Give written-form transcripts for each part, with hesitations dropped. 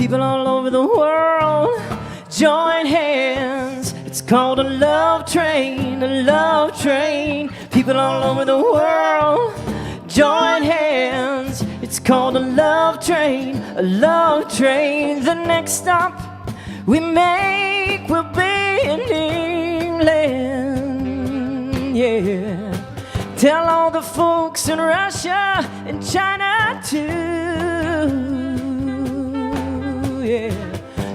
People all over the world, join hands. It's called a love train, a love train. People all over the world, join hands. It's called a love train, a love train. The next stop we make will be in England, yeah. Tell all the folks in Russia and China too, yeah.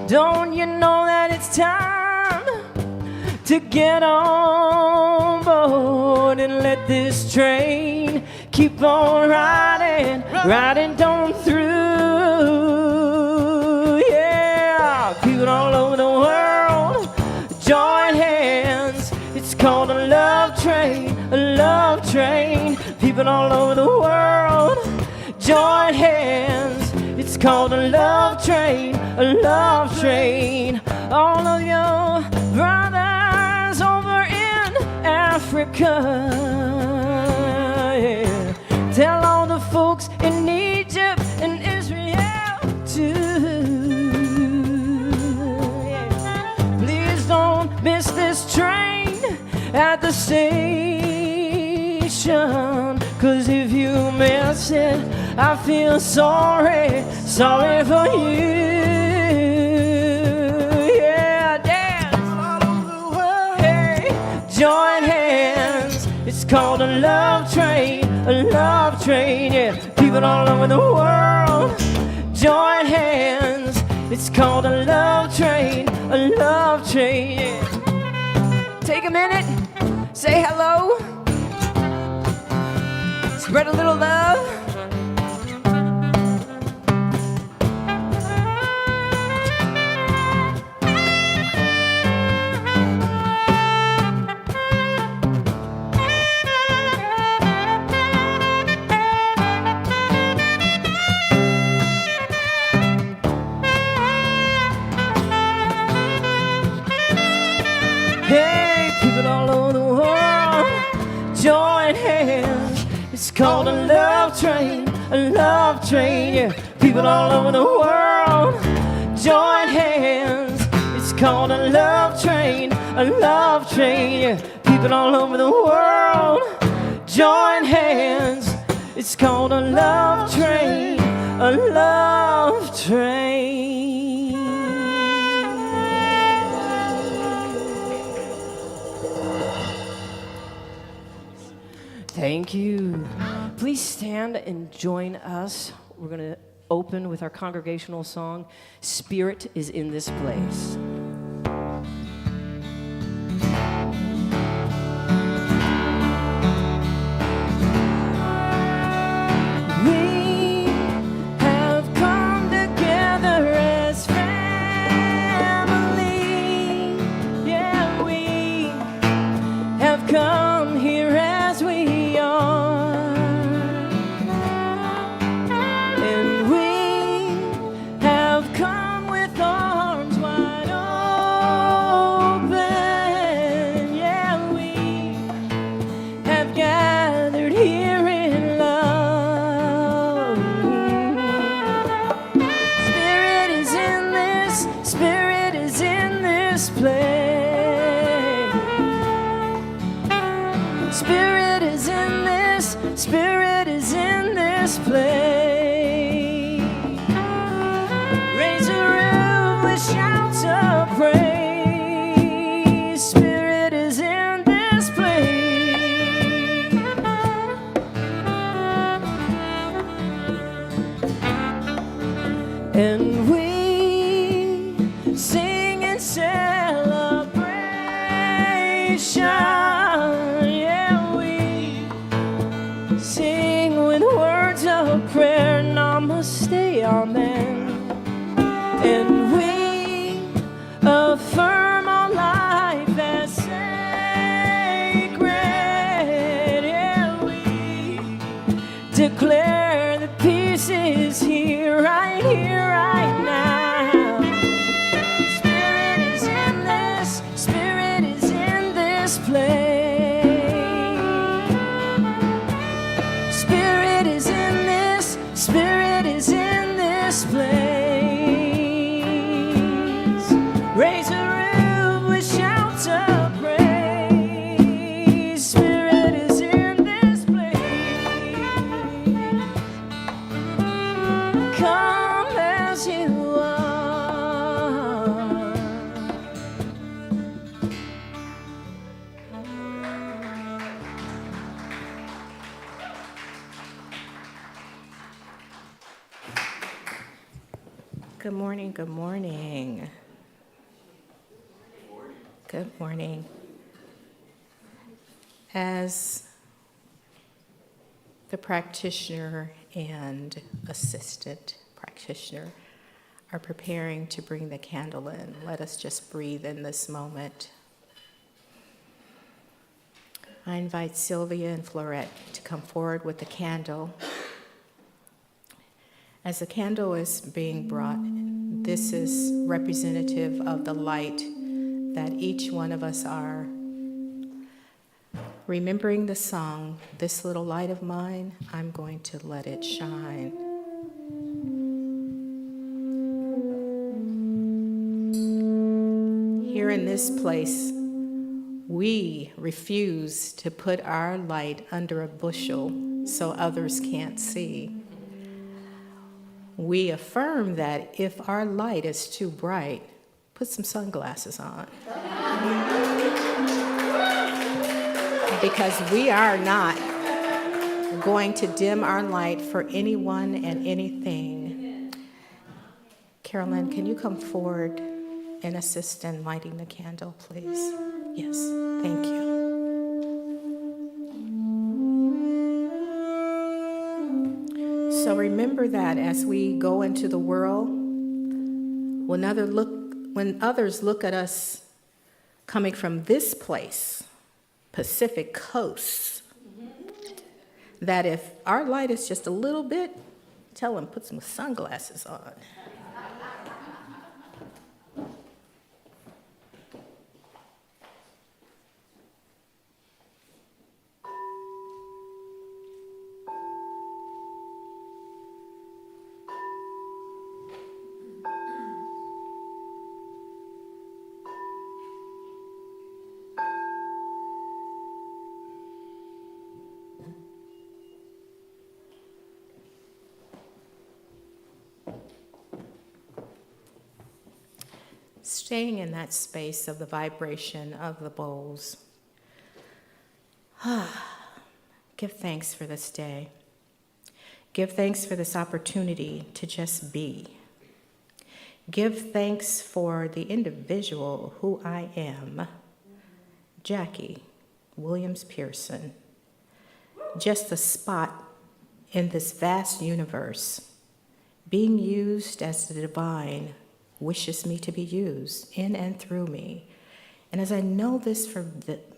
Don't you know that it's time to get on board and let this train keep on riding, riding on through, yeah. People all over the world, join hands. It's called a love train, a love train. People all over the world, join hands. It's called a love train, a love train. All of your brothers over in Africa, yeah. Tell all the folks in Egypt and Israel too, yeah. Please don't miss this train at the station, 'cause if you miss it, I feel sorry, sorry for you. Yeah, dance all over the world. Hey, join hands. It's called a love train, a love train. Yeah, people all over the world, join hands. It's called a love train, a love train. Yeah. Take a minute, say hello, spread a little love. Hey, people all over the world, join hands. It's called a love train, a love train. Yeah, people all over the world, join hands. It's called a love train, a love train. Yeah, people all over the world, join hands. It's called a love train, a love train. Thank you. Please stand and join us. We're going to open with our congregational song, Spirit is in This Place. We have come together as family. Yeah, we have come here as we are, and we have come with arms wide open. Yeah, we have gathered here in love. Spirit is in this, Spirit is in this place. Spirit is in this, Spirit is in this place. Raise a roof with shouts of praise. Spirit is in this place. And we sing in celebration. Sing with words of prayer, namaste, amen. And we affirm our life as sacred. Yeah, we declare that peace is here, right now. Spirit is in this, Spirit is in this place. Spirit is in this place. Good morning, good morning. Good morning. As the practitioner and assistant practitioner are preparing to bring the candle in, let us just breathe in this moment. I invite Sylvia and Florette to come forward with the candle. As the candle is being brought, this is representative of the light that each one of us are. Remembering the song, "This Little Light of Mine, I'm Going to Let It Shine." Here in this place, we refuse to put our light under a bushel so others can't see. We affirm that if our light is too bright, put some sunglasses on. Because we are not going to dim our light for anyone and anything. Carolyn, can you come forward and assist in lighting the candle, please? Yes, thank you. So remember that as we go into the world, when others look at us coming from this place, Pacific Coast, that if our light is just a little bit, tell them put some sunglasses on. Staying in that space of the vibration of the bowls. Give thanks for this day. Give thanks for this opportunity to just be. Give thanks for the individual who I am, Jackie Williams Pearson. Just a spot in this vast universe, being used as the divine wishes me to be used in and through me. And as I know this for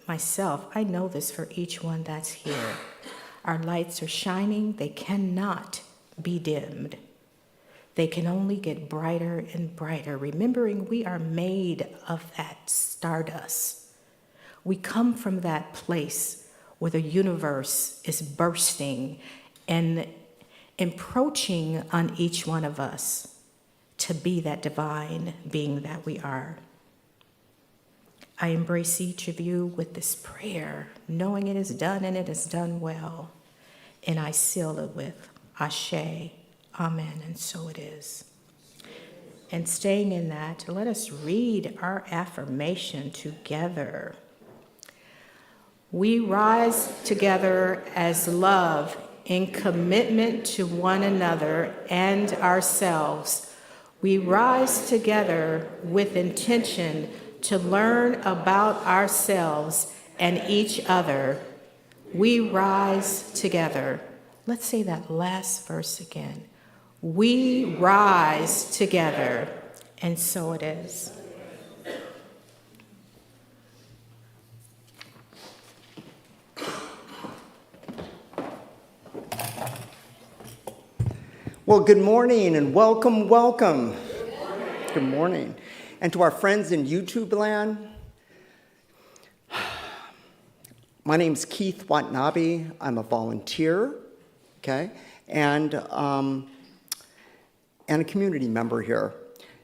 myself, I know this for each one that's here. Our lights are shining. They cannot be dimmed. They can only get brighter and brighter, remembering we are made of that stardust. We come from that place where the universe is bursting and encroaching on each one of us to be that divine being that we are. I embrace each of you with this prayer, knowing it is done and it is done well. And I seal it with Ashe, Amen, and so it is. And staying in that, let us read our affirmation together. We rise together as love in commitment to one another and ourselves. We rise together with intention to learn about ourselves and each other. We rise together. Let's say that last verse again. We rise together, and so it is. Well, good morning and welcome, welcome. Good morning. And to our friends in YouTube land, my name's Keith Watanabe. I'm a volunteer, okay, and a community member here.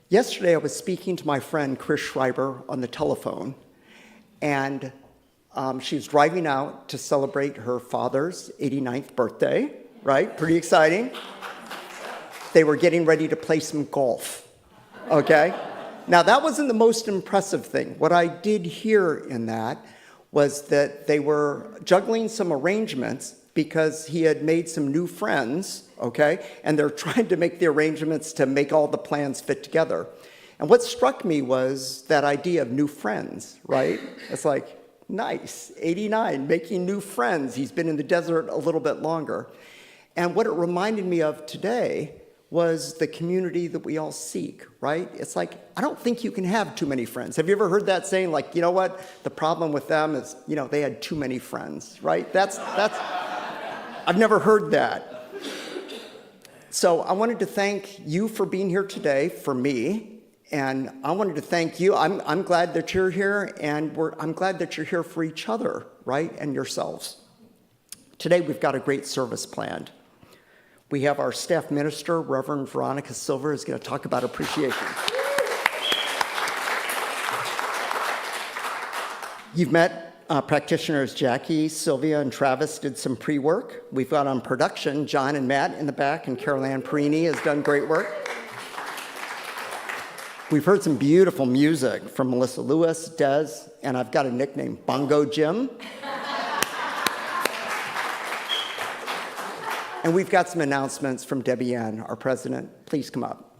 Yesterday, I was speaking to my friend Chris Schreiber on the telephone, and she was driving out to celebrate her father's 89th birthday, right? Pretty exciting. They were getting ready to play some golf, okay? Now, that wasn't the most impressive thing. What I did hear in that was that they were juggling some arrangements because he had made some new friends, okay? And they're trying to make the arrangements to make all the plans fit together. And what struck me was that idea of new friends, right? It's like, nice, 89, making new friends. He's been in the desert a little bit longer. And what it reminded me of today was the community that we all seek, right? It's like, I don't think you can have too many friends. Have you ever heard that saying, like, you know what? The problem with them is, they had too many friends, right? That's I've never heard that. So I wanted to thank you for being here today, for me, and I wanted to thank you. I'm glad that you're here, and I'm glad that you're here for each other, right, and yourselves. Today we've got a great service planned. We have our staff minister, Reverend Veronica Silva, is going to talk about appreciation. You've met practitioners Jackie, Sylvia, and Travis did some pre-work. We've got on production John and Matt in the back, and Carol Ann Perini has done great work. We've heard some beautiful music from Melissa Lewis, Des, and I've got a nickname, Bongo Jim. And we've got some announcements from Debbie Ann, our president. Please come up.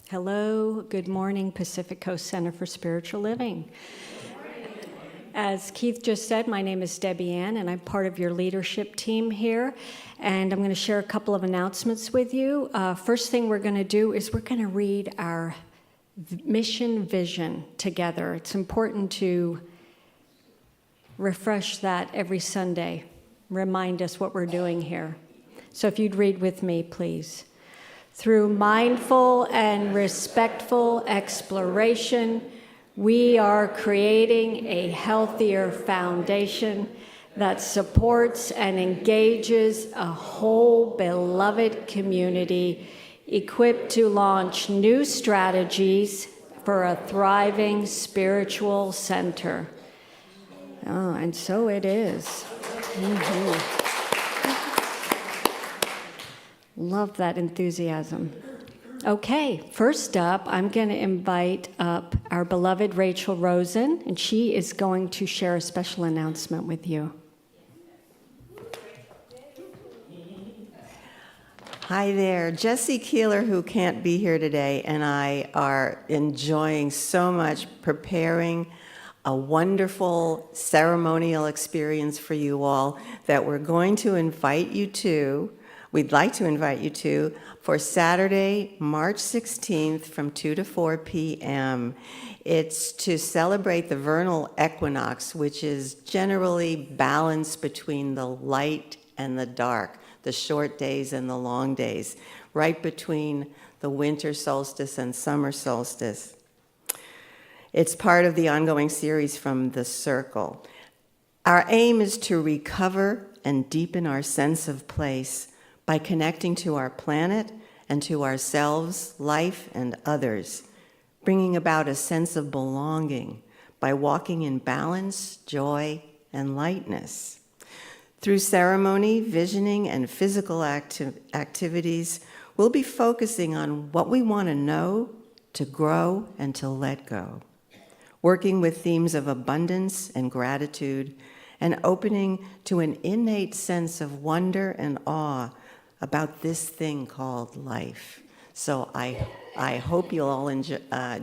Hello, good morning, Pacific Coast Center for Spiritual Living. As Keith just said, my name is Debbie Ann, and I'm part of your leadership team here. And I'm going to share a couple of announcements with you. First thing we're going to do is we're going to read our mission vision together. It's important to refresh that every Sunday, remind us what we're doing here. So if you'd read with me, please. Through mindful and respectful exploration, we are creating a healthier foundation that supports and engages a whole beloved community equipped to launch new strategies for a thriving spiritual center. Oh, and so it is. Mm-hmm. Love that enthusiasm. Okay, first up, I'm going to invite up our beloved Rachel Rosen, and she is going to share a special announcement with you. Hi there. Jessie Keeler, who can't be here today, and I are enjoying so much preparing a wonderful ceremonial experience for you all that we're going to invite you to. We'd like to invite you to for Saturday, March 16th from 2 to 4 p.m. It's to celebrate the vernal equinox, which is generally balanced between the light and the dark, the short days and the long days, right between the winter solstice and summer solstice. It's part of the ongoing series from The Circle. Our aim is to recover and deepen our sense of place by connecting to our planet and to ourselves, life, and others, bringing about a sense of belonging by walking in balance, joy, and lightness. Through ceremony, visioning, and physical activities, we'll be focusing on what we want to know, to grow, and to let go, working with themes of abundance and gratitude, and opening to an innate sense of wonder and awe about this thing called life. So I hope you'll all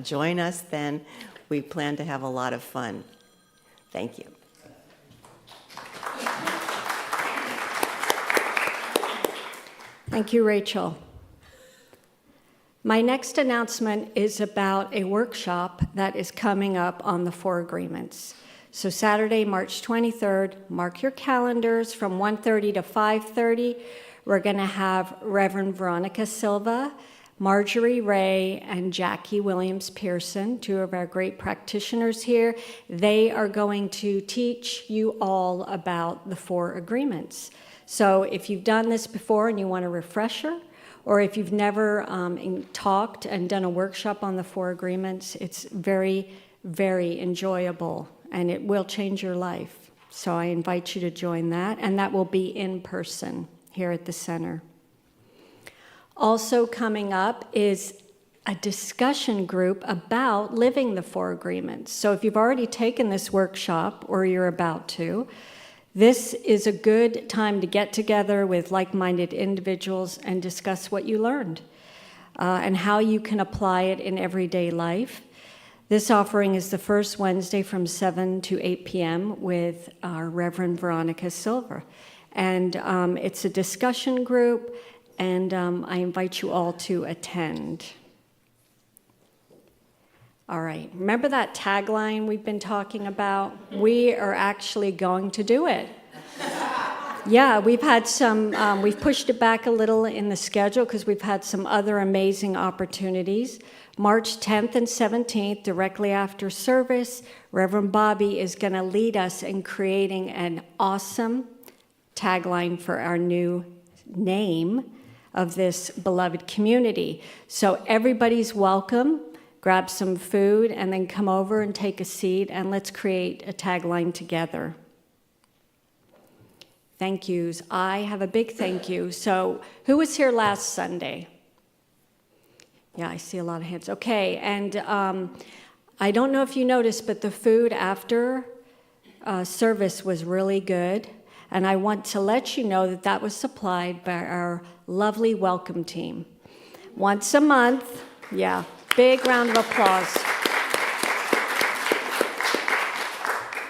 join us then. We plan to have a lot of fun. Thank you. Thank you, Rachel. My next announcement is about a workshop that is coming up on the 4 agreements. So Saturday, March 23rd, mark your calendars from 1:30 to 5:30. We're going to have Reverend Veronica Silva, Marjorie Ray, and Jackie Williams-Pearson, 2 of our great practitioners here. They are going to teach you all about the 4 agreements. So if you've done this before and you want a refresher, or if you've never talked and done a workshop on the 4 agreements, it's very, very enjoyable, and it will change your life. So I invite you to join that, and that will be in person here at the center. Also coming up is a discussion group about living the 4 agreements. So if you've already taken this workshop or you're about to, this is a good time to get together with like-minded individuals and discuss what you learned and how you can apply it in everyday life. This offering is the first Wednesday from 7 to 8 p.m. with our Reverend Veronica Silva. And it's a discussion group, and I invite you all to attend. All right, remember that tagline we've been talking about? We are actually going to do it. Yeah, we've had some, we've pushed it back a little in the schedule because we've had some other amazing opportunities. March 10th and 17th, directly after service, Reverend Bobby is going to lead us in creating an awesome tagline for our new name of this beloved community. So everybody's welcome. Grab some food and then come over and take a seat, and let's create a tagline together. Thank yous. I have a big thank you. So who was here last Sunday? Yeah, I see a lot of hands. Okay, and I don't know if you noticed, but the food after service was really good. And I want to let you know that that was supplied by our lovely welcome team. Once a month, yeah, big round of applause.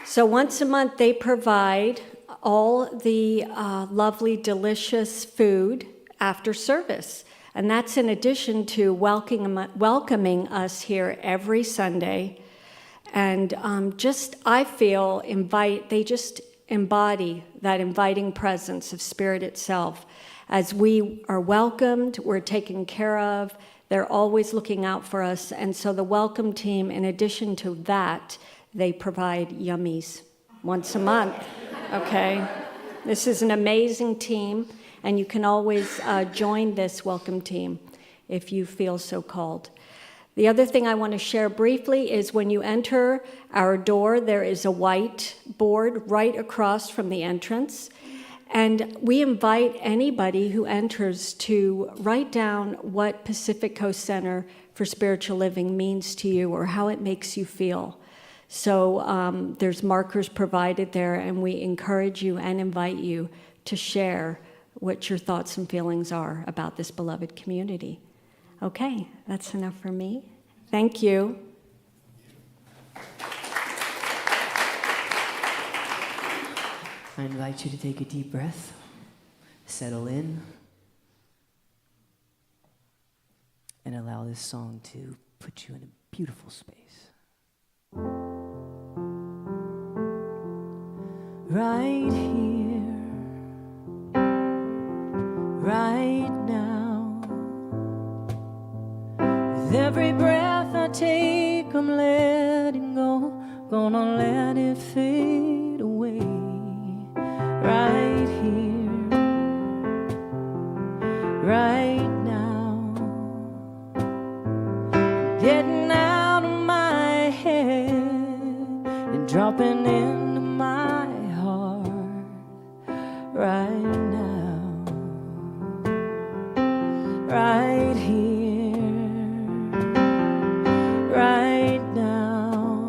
So once a month, they provide all the lovely, delicious food after service. And that's in addition to welcoming us here every Sunday. And I feel, they just embody that inviting presence of Spirit itself. As we are welcomed, we're taken care of, they're always looking out for us. And so the welcome team, in addition to that, they provide yummies once a month, okay? This is an amazing team. And you can always join this welcome team if you feel so called. The other thing I want to share briefly is when you enter our door, there is a white board right across from the entrance. And we invite anybody who enters to write down what Pacific Coast Center for Spiritual Living means to you or how it makes you feel. So there's markers provided there, and we encourage you and invite you to share what your thoughts and feelings are about this beloved community. Okay, that's enough for me. Thank you. I invite you to take a deep breath, settle in, and allow this song to put you in a beautiful space. Right here, right now, with every breath I take, I'm letting go, gonna let it fade away. Right here, right now, getting out of my head and dropping into my heart. Right now, right here, right now,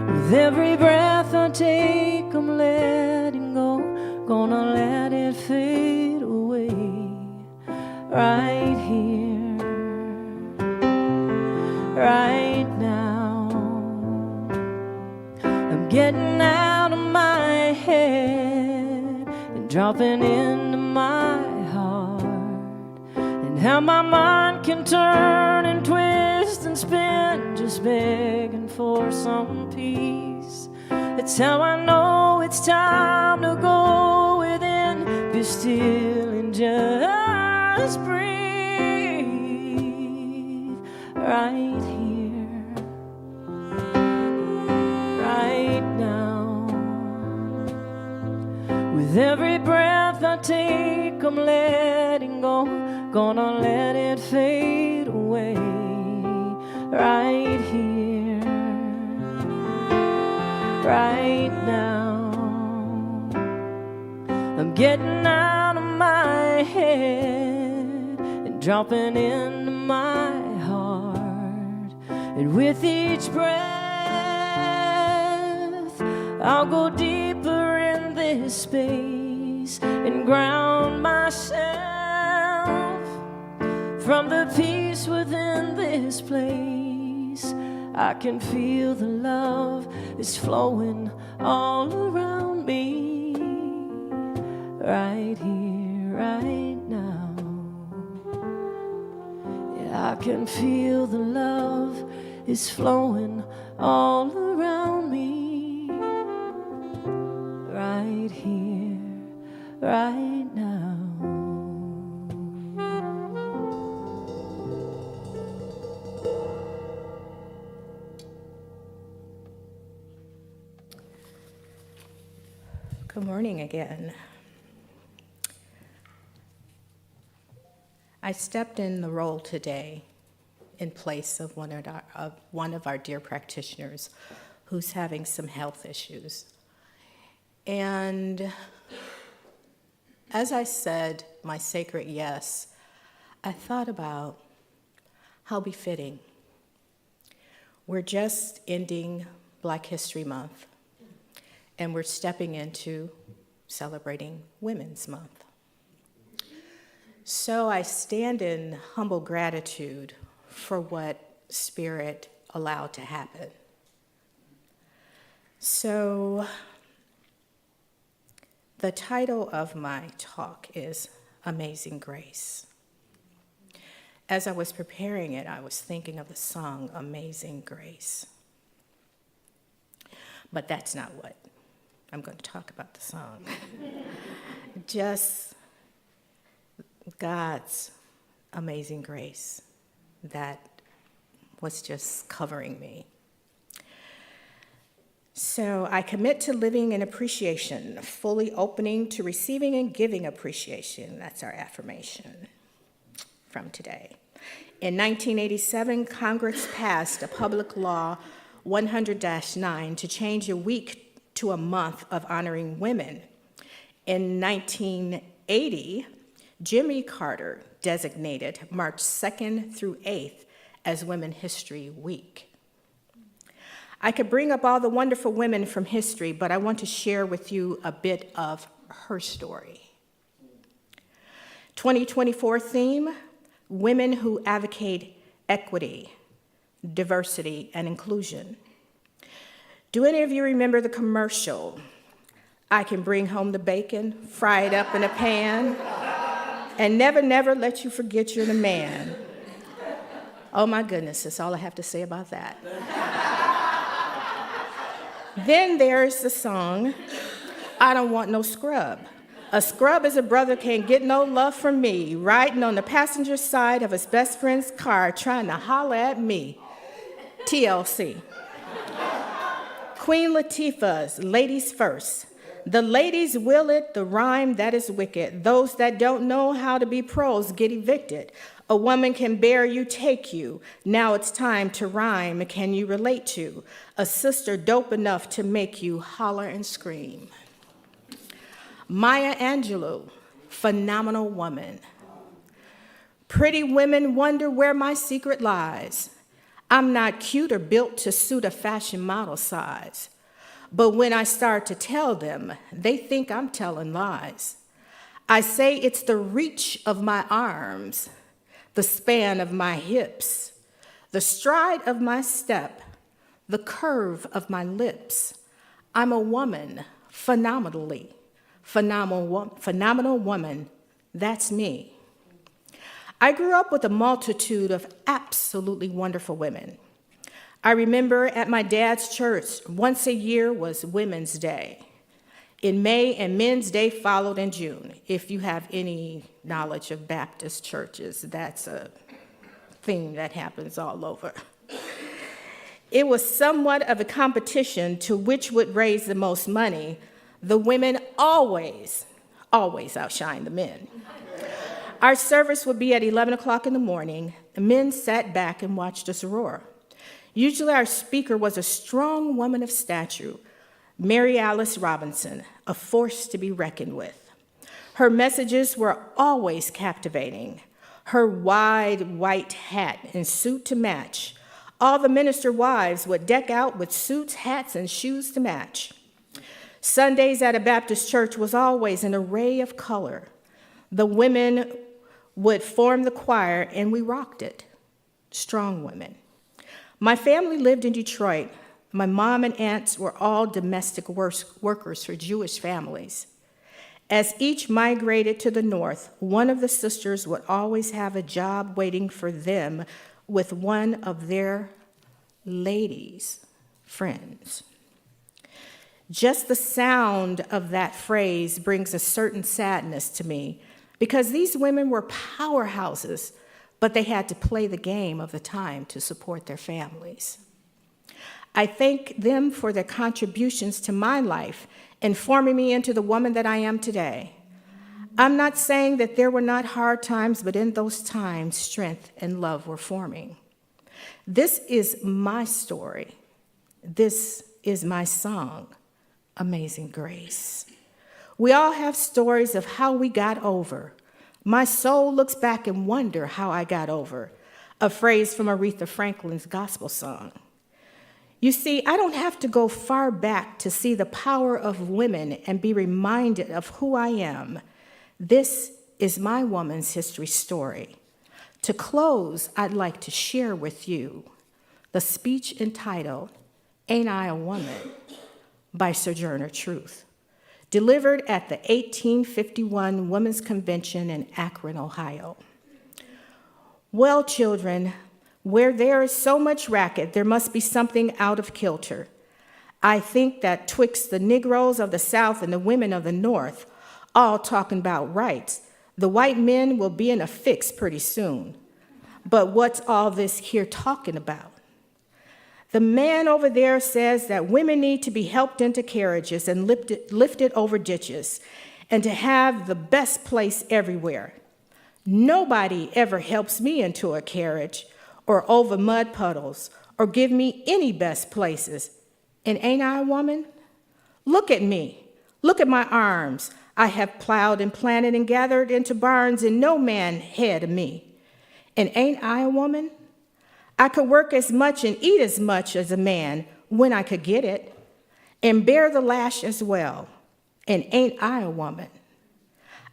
with every breath I take, I'm letting go, gonna let it fade away. Right here, right now, I'm getting out of my head and dropping into my heart, and how my mind can turn and twist and spin, just begging for some peace. That's how I know it's time to go within, be still and just breathe. Right here, right now, with every breath I take, I'm letting go, gonna let it fade away. Right here, right now, I'm getting out of my head and dropping into my heart. And with each breath, I'll go deeper in this space and ground myself from the peace within this place. I can feel the love is flowing all around me, right here, right now. Yeah, I can feel the love is flowing all around me, right here, right now. Good morning again. I stepped in the role today in place of one of our dear practitioners who's having some health issues. And as I said my sacred yes, I thought about how befitting. We're just ending Black History Month, and we're stepping into celebrating Women's Month. So I stand in humble gratitude for what Spirit allowed to happen. So the title of my talk is Amazing Grace. As I was preparing it, I was thinking of the song Amazing Grace. But that's not what I'm going to talk about the song. Just God's amazing grace that was just covering me. So I commit to living in appreciation, fully opening to receiving and giving appreciation. That's our affirmation from today. In 1987, Congress passed a Public Law 100-9 to change a week to a month of honoring women. In 1980, Jimmy Carter designated March 2nd through 8th as Women's History Week. I could bring up all the wonderful women from history, but I want to share with you a bit of her story. 2024 theme, women who advocate equity, diversity, and inclusion. Do any of you remember the commercial? I can bring home the bacon, fry it up in a pan, and never, never let you forget you're the man. Oh my goodness, that's all I have to say about that. Then there's the song, I Don't Want No Scrub. A scrub is a brother can't get no love from me, riding on the passenger side of his best friend's car, trying to holler at me. TLC. Queen Latifah's Ladies First. The ladies will it, the rhyme that is wicked. Those that don't know how to be pros get evicted. A woman can bear you, take you. Now it's time to rhyme. Can you relate to a sister dope enough to make you holler and scream? Maya Angelou, phenomenal woman. Pretty women wonder where my secret lies. I'm not cute or built to suit a fashion model size. But when I start to tell them, they think I'm telling lies. I say it's the reach of my arms, the span of my hips, the stride of my step, the curve of my lips. I'm a woman, phenomenal woman, that's me. I grew up with a multitude of absolutely wonderful women. I remember at my dad's church, once a year was Women's Day. In May, and Men's Day followed in June. If you have any knowledge of Baptist churches, that's a thing that happens all over. It was somewhat of a competition to which would raise the most money. The women always outshine the men. Our service would be at 11 o'clock in the morning. The men sat back and watched us roar. Usually our speaker was a strong woman of stature, Mary Alice Robinson, a force to be reckoned with. Her messages were always captivating. her wide white hat and suit to match. All the minister wives would deck out with suits, hats, and shoes to match. Sundays at a Baptist church was always an array of color. The women would form the choir, and we rocked it. Strong women. My family lived in Detroit. My mom and aunts were all domestic workers for Jewish families. As each migrated to the north, one of the sisters would always have a job waiting for them with one of their ladies' friends. Just the sound of that phrase brings a certain sadness to me, because these women were powerhouses, but they had to play the game of the time to support their families. I thank them for their contributions to my life and forming me into the woman that I am today. I'm not saying that there were not hard times, but in those times, strength and love were forming. This is my story. This is my song, Amazing Grace. We all have stories of how we got over. My soul looks back and wonder how I got over, a phrase from Aretha Franklin's gospel song. You see, I don't have to go far back to see the power of women and be reminded of who I am. This is my woman's history story. To close, I'd like to share with you the speech entitled, Ain't I a Woman? By Sojourner Truth, delivered at the 1851 Women's Convention in Akron, Ohio. Well, children, where there is so much racket, there must be something out of kilter. I think that twixt the Negroes of the South and the women of the North, all talking about rights, the white men will be in a fix pretty soon. But what's all this here talking about? The man over there says that women need to be helped into carriages and lifted over ditches, and to have the best place everywhere. Nobody ever helps me into a carriage or over mud puddles or give me any best places. And ain't I a woman? Look at me. Look at my arms. I have plowed and planted and gathered into barns, and no man had of me. And ain't I a woman? I could work as much and eat as much as a man when I could get it, and bear the lash as well. And ain't I a woman?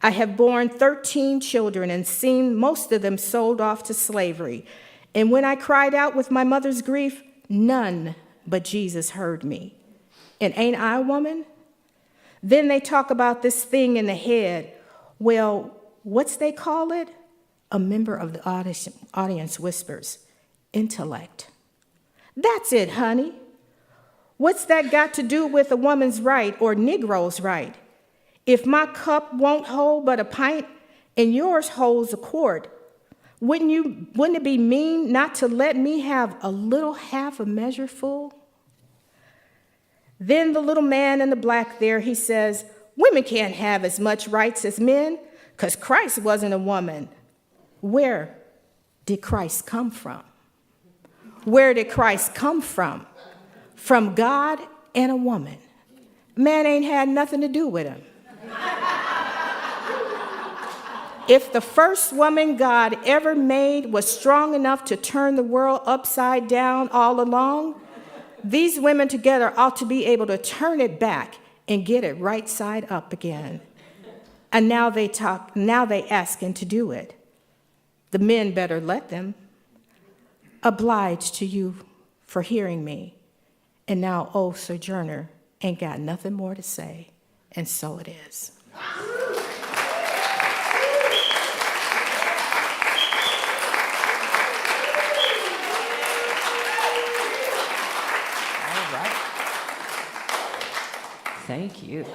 I have borne 13 children and seen most of them sold off to slavery. And when I cried out with my mother's grief, none but Jesus heard me. And ain't I a woman? Then they talk about this thing in the head. Well, what's they call it? A member of the audience whispers, intellect. That's it, honey. What's that got to do with a woman's right or Negro's right? If my cup won't hold but a pint and yours holds a quart, wouldn't it be mean not to let me have a little half a measure full? Then the little man in the black there, he says, women can't have as much rights as men because Christ wasn't a woman. Where did Christ come from? Where did Christ come from? From God and a woman. Man ain't had nothing to do with him. If the first woman God ever made was strong enough to turn the world upside down all along, these women together ought to be able to turn it back and get it right side up again. And now they asking to do it. The men better let them. Obliged to you for hearing me. And now, oh, Sojourner ain't got nothing more to say, and so it is. Thank you.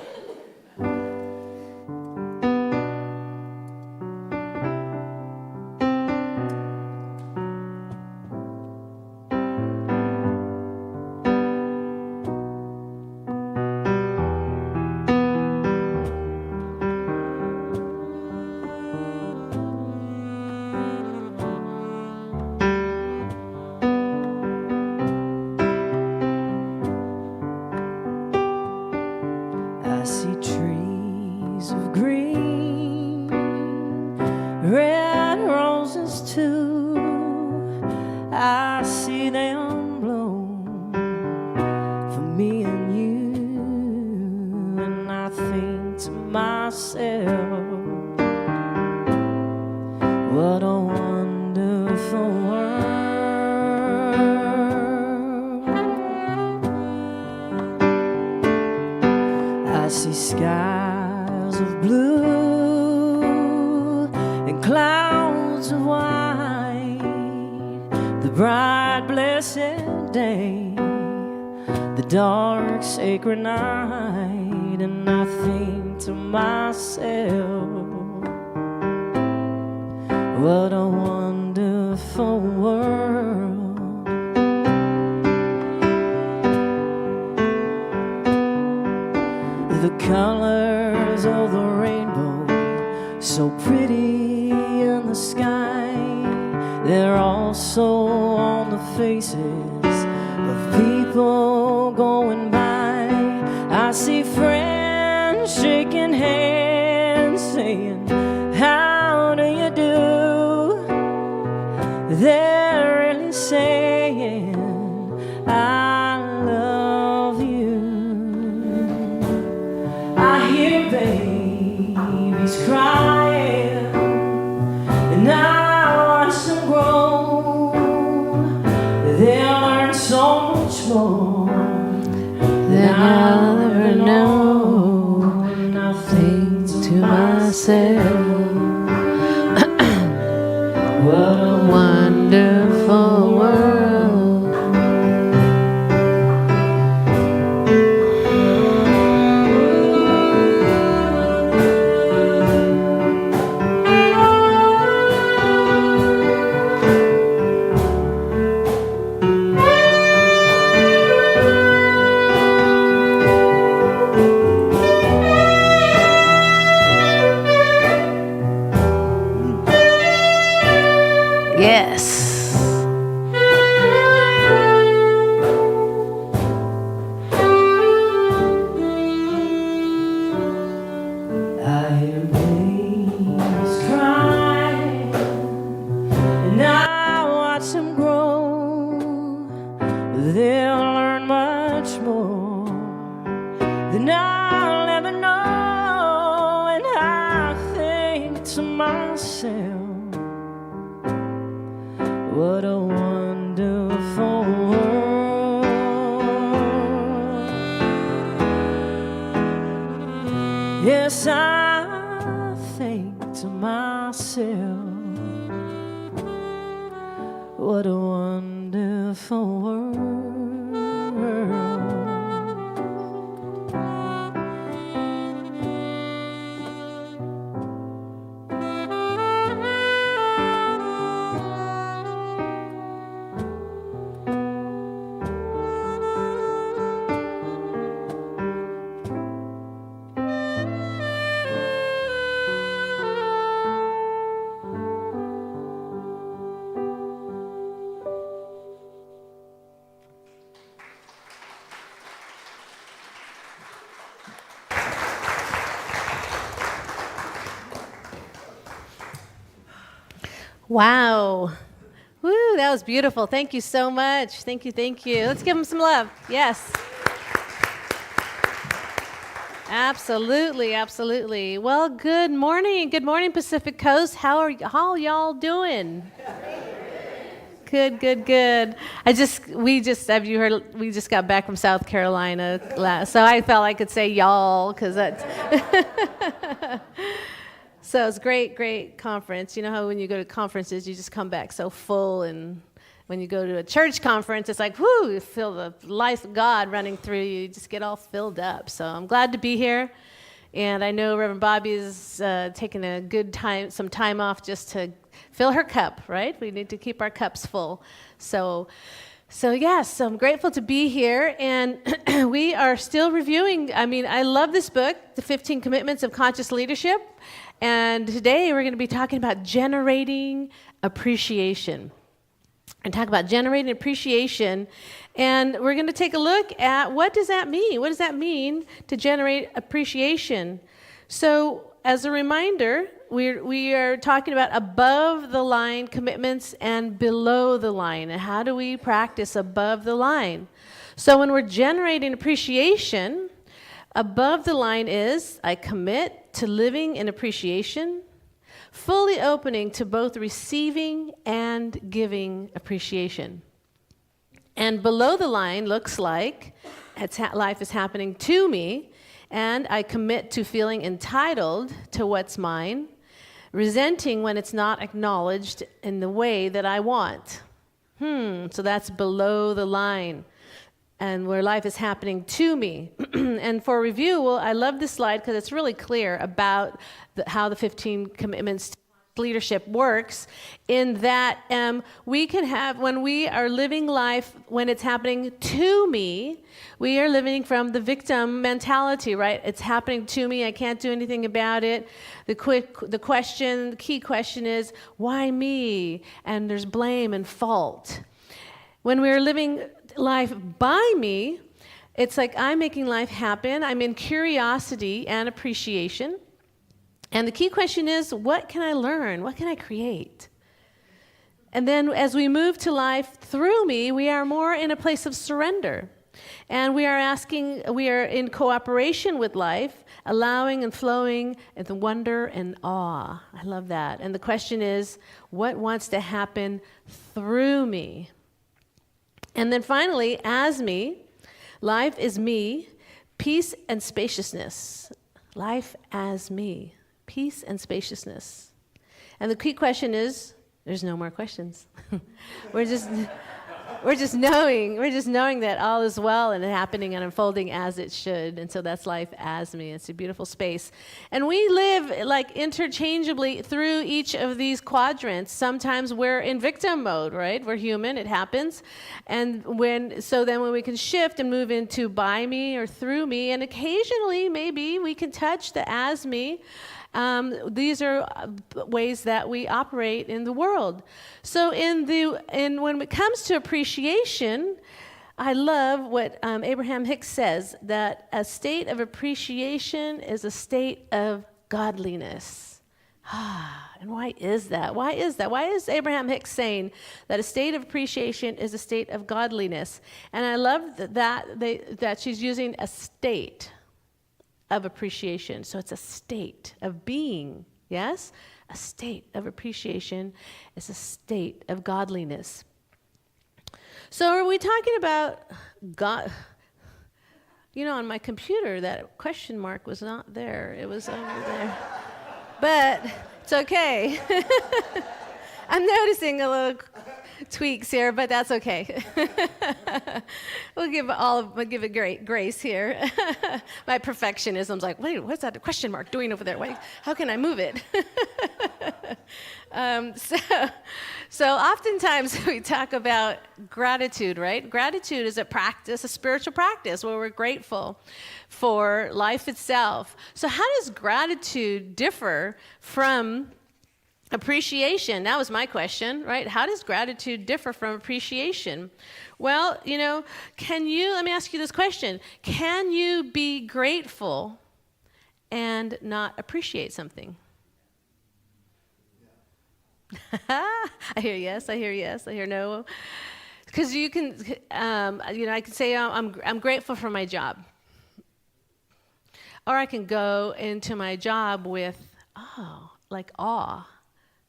too. I see them blow for me and you, and I think to myself, what a wonderful world. I see skies of blue and clouds of white, the bright blessed day, the dark sacred night, and I think to myself, what a wonderful world. The colors of the rainbow, so pretty in the sky, they're also on the faces of people going by. I see friends shaking hands, saying, how do you do? They're really saying, I love you. I hear babies crying, and I watch them grow. They'll learn so much more than I'll ever know. And I think to myself, what a wonderful world. Yes. I hear babies crying, and I watch them grow. They'll learn much more than I'll ever know. And I think to myself, what a wonderful world. Yes, I think to myself, what a wonderful world. Wow. Woo, that was beautiful. Thank you so much. Thank you, thank you. Let's give them some love. Yes. Absolutely, absolutely. Well, good morning. Good morning, Pacific Coast. How y'all doing? Good, good, good. We just got back from South Carolina, so I felt I could say y'all, because that's... So it's great conference. You know how when you go to conferences, you just come back so full, and when you go to a church conference, it's like, whoo, you feel the life of God running through you. You just get all filled up. So I'm glad to be here. And I know Reverend Bobby is taking some time off just to fill her cup, right? We need to keep our cups full. So yes, I'm grateful to be here, and we are still reviewing. I mean, I love this book, The 15 Commitments of Conscious Leadership, and today we're going to be talking about generating appreciation. And talk about generating appreciation, and we're going to take a look at what does that mean? What does that mean to generate appreciation? So, as a reminder, we are talking about above the line commitments and below the line. And how do we practice above the line? So when we're generating appreciation, above the line is I commit to living in appreciation, fully opening to both receiving and giving appreciation. And below the line looks like life is happening to me, and I commit to feeling entitled to what's mine, resenting when it's not acknowledged in the way that I want. So that's below the line, and where life is happening to me. And for review, well, I love this slide because it's really clear about how the 15 commitments to leadership works, in that we can have, when we are living life, when it's happening to me, we are living from the victim mentality, right? It's happening to me, I can't do anything about it. The key question is, why me? And there's blame and fault. When we're living life by me, it's like I'm making life happen. I'm in curiosity and appreciation. And the key question is, what can I learn? What can I create? And then as we move to life through me, we are more in a place of surrender. And we are in cooperation with life, allowing and flowing in the wonder and awe. I love that. And the question is, what wants to happen through me? And then finally, as me, life is me, peace and spaciousness. Life as me. Peace and spaciousness. And the key question is, there's no more questions. We're just knowing that all is well and happening and unfolding as it should. And so that's life as me. It's a beautiful space. And we live like interchangeably through each of these quadrants. Sometimes we're in victim mode, right? We're human, it happens. And then when we can shift and move into by me or through me, and occasionally maybe we can touch the as me. These are ways that we operate in the world. So when it comes to appreciation, I love what Abraham Hicks says, that a state of appreciation is a state of godliness. And why is that? Why is Abraham Hicks saying that a state of appreciation is a state of godliness? And I love that she's using a state of appreciation. So it's a state of being, yes? A state of appreciation is a state of godliness. So are we talking about God? You know, on my computer, that question mark was not there. It was over there. But it's okay. I'm noticing a little tweaks here, but that's okay. We'll give it great grace here. My perfectionism's like, wait, what's that question mark doing over there? Wait, how can I move it? So oftentimes we talk about gratitude, right? Gratitude is a practice, a spiritual practice where we're grateful for life itself. So how does gratitude differ from appreciation? That was my question, right? How does gratitude differ from appreciation? Well, let me ask you this question. Can you be grateful and not appreciate something? I hear yes, I hear no. Because you can, I can say I'm grateful for my job. Or I can go into my job with, awe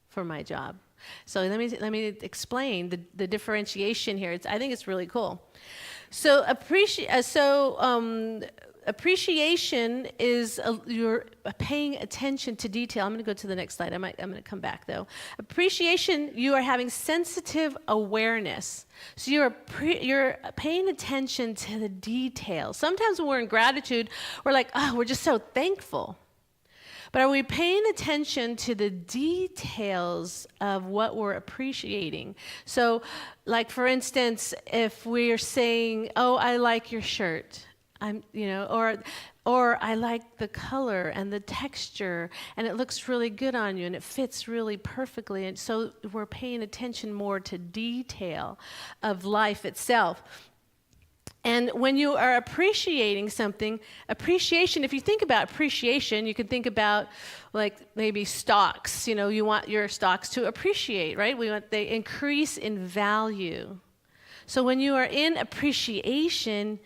for my job. So let me explain the differentiation here. I think it's really cool. So appreciation is you're paying attention to detail. I'm going to go to the next slide. I'm going to come back though. Appreciation, you are having sensitive awareness. So you're paying attention to the details. Sometimes when we're in gratitude, we're like, we're just so thankful. But are we paying attention to the details of what we're appreciating? So, like for instance, if we're saying, I like your shirt, or I like the color and the texture, and it looks really good on you, and it fits really perfectly, and so we're paying attention more to detail of life itself. And when you are appreciating something, appreciation, if you think about appreciation, you can think about like maybe stocks. You want your stocks to appreciate, right? They increase in value. So when you are in appreciation,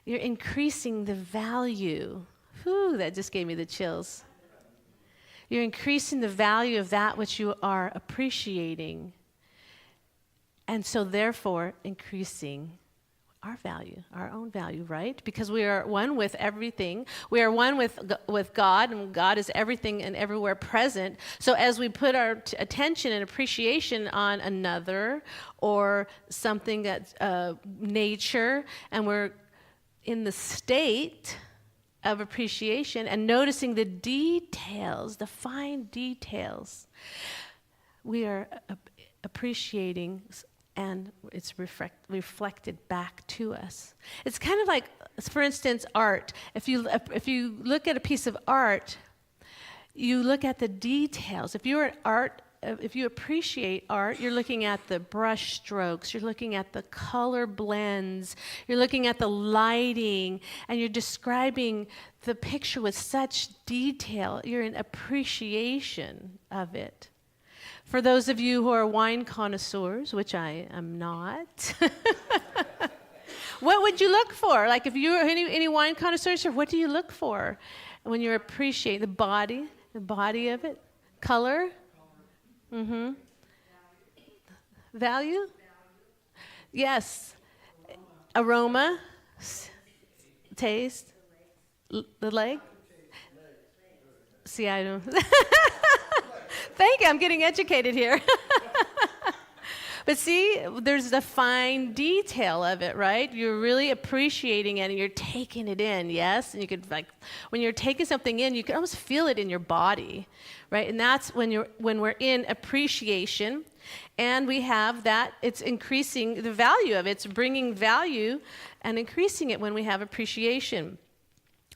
you're increasing the value. Whew, that just gave me the chills. You're increasing the value of that which you are appreciating. And so therefore, increasing our value, our own value, right? Because we are one with everything. We are one with God, and God is everything and everywhere present. So as we put our attention and appreciation on another or something that's nature, and we're in the state of appreciation and noticing the details, the fine details, we are appreciating, and it's reflected back to us. It's kind of like, for instance, art. If you look at a piece of art, you look at the details. If you appreciate art, you're looking at the brush strokes, you're looking at the color blends, you're looking at the lighting, and you're describing the picture with such detail. You're in appreciation of it. For those of you who are wine connoisseurs, which I am not, what would you look for? Like if you were any wine connoisseurs, what do you look for when you appreciate the body of it? Color? Mm-hmm. Value? Yes. Aroma? Taste? The leg? See, I don't. Thank you, I'm getting educated here. But see, there's the fine detail of it, right? You're really appreciating it and you're taking it in, yes? And you could, like, when you're taking something in, you can almost feel it in your body, right? And that's when we're in appreciation, and we have that, it's increasing the value of it. It's bringing value and increasing it when we have appreciation.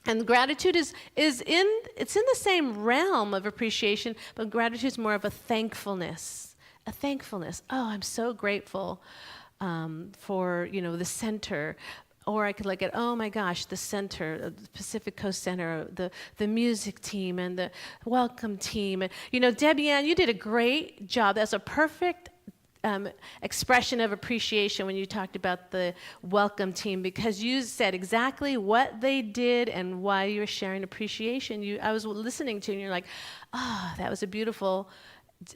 And gratitude is in the same realm of appreciation, but gratitude is more of a thankfulness. A thankfulness. Oh, I'm so grateful for the center. Or I could look at, oh my gosh, the center, the Pacific Coast Center, the music team and the welcome team. And Debbie Ann, you did a great job. That's a perfect expression of appreciation when you talked about the welcome team, because you said exactly what they did and why you were sharing appreciation. I was listening to you and you're like, oh, that was a beautiful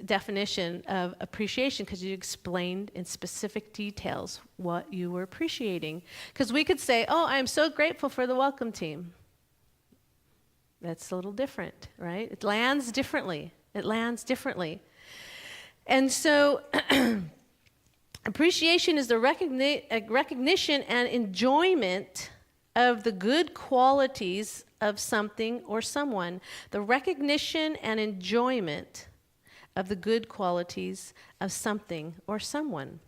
definition of appreciation, because you explained in specific details what you were appreciating. Because we could say, oh, I'm so grateful for the welcome team. That's a little different, right? It lands differently. And so appreciation is the recognition and enjoyment of the good qualities of something or someone. The recognition and enjoyment of the good qualities of something or someone.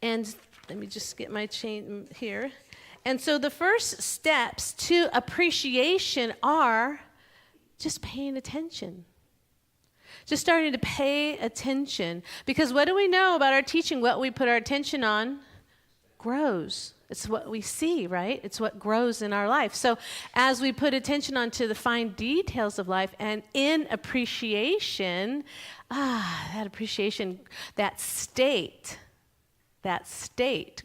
And let me just get my chain here. And so the first steps to appreciation are just paying attention. Just starting to pay attention. Because what do we know about our teaching? What we put our attention on grows. It's what we see, right? It's what grows in our life. So as we put attention onto the fine details of life and in appreciation, that appreciation, that state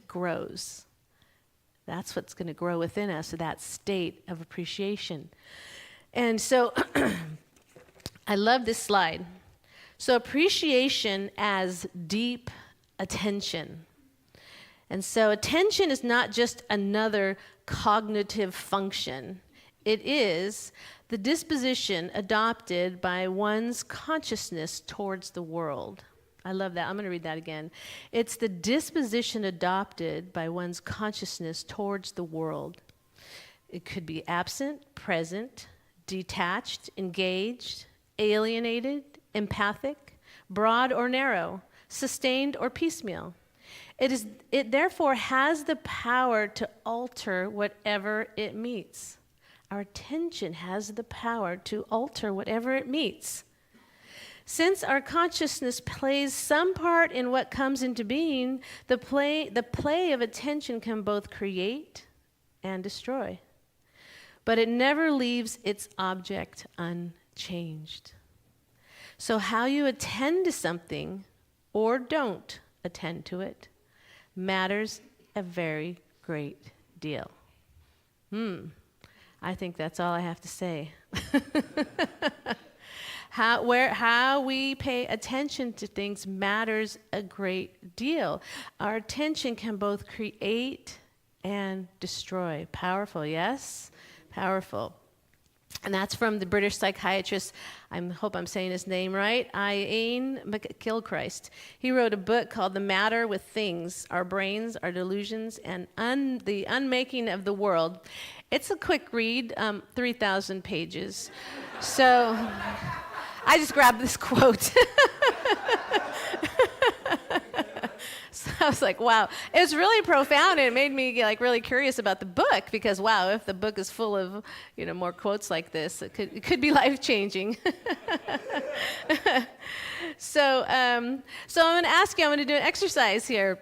grows. That's what's going to grow within us, that state of appreciation. And so I love this slide. So appreciation as deep attention. And so attention is not just another cognitive function. It is the disposition adopted by one's consciousness towards the world. I love that. I'm going to read that again. It's the disposition adopted by one's consciousness towards the world. It could be absent, present, detached, engaged, alienated, empathic, broad or narrow, sustained or piecemeal. It therefore has the power to alter whatever it meets. Our attention has the power to alter whatever it meets. Since our consciousness plays some part in what comes into being, the play of attention can both create and destroy. But it never leaves its object unchanged. So how you attend to something or don't attend to it matters a very great deal. I think that's all I have to say. How we pay attention to things matters a great deal. Our attention can both create and destroy. Powerful, yes? Powerful. And that's from the British psychiatrist, I hope I'm saying his name right, Ian McGilchrist. He wrote a book called The Matter with Things, Our Brains, Our Delusions, and the Unmaking of the World. It's a quick read, 3,000 pages. So I just grabbed this quote. So I was like, wow. It was really profound, and it made me like really curious about the book, because wow, if the book is full of, more quotes like this, it could be life-changing. So I'm going to ask you, I'm going to do an exercise here.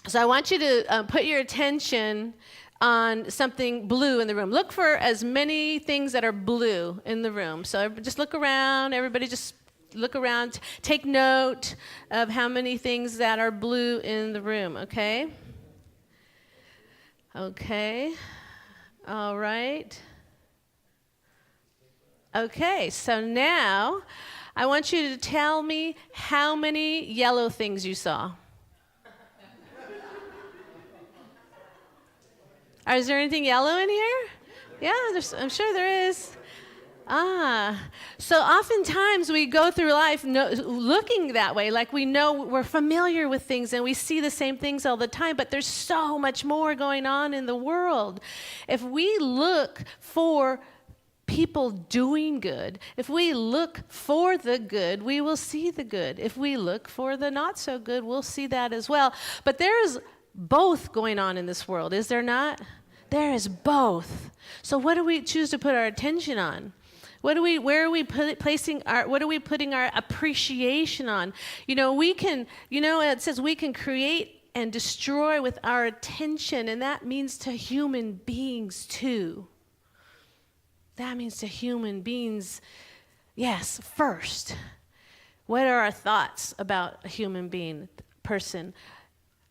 So I want you to put your attention on something blue in the room. Look for as many things that are blue in the room. So just look around, everybody just look around, take note of how many things that are blue in the room, okay? Okay, all right. Okay, so now I want you to tell me how many yellow things you saw. Is there anything yellow in here? Yeah, I'm sure there is. So oftentimes we go through life looking that way, like we know we're familiar with things and we see the same things all the time, but there's so much more going on in the world. If we look for people doing good, if we look for the good, we will see the good. If we look for the not so good, we'll see that as well. But there's both going on in this world, is there not? There is both. So what do we choose to put our attention on? What are we putting our appreciation on? It says we can create and destroy with our attention, and that means to human beings too. That means to human beings, yes, first. What are our thoughts about a human being, person?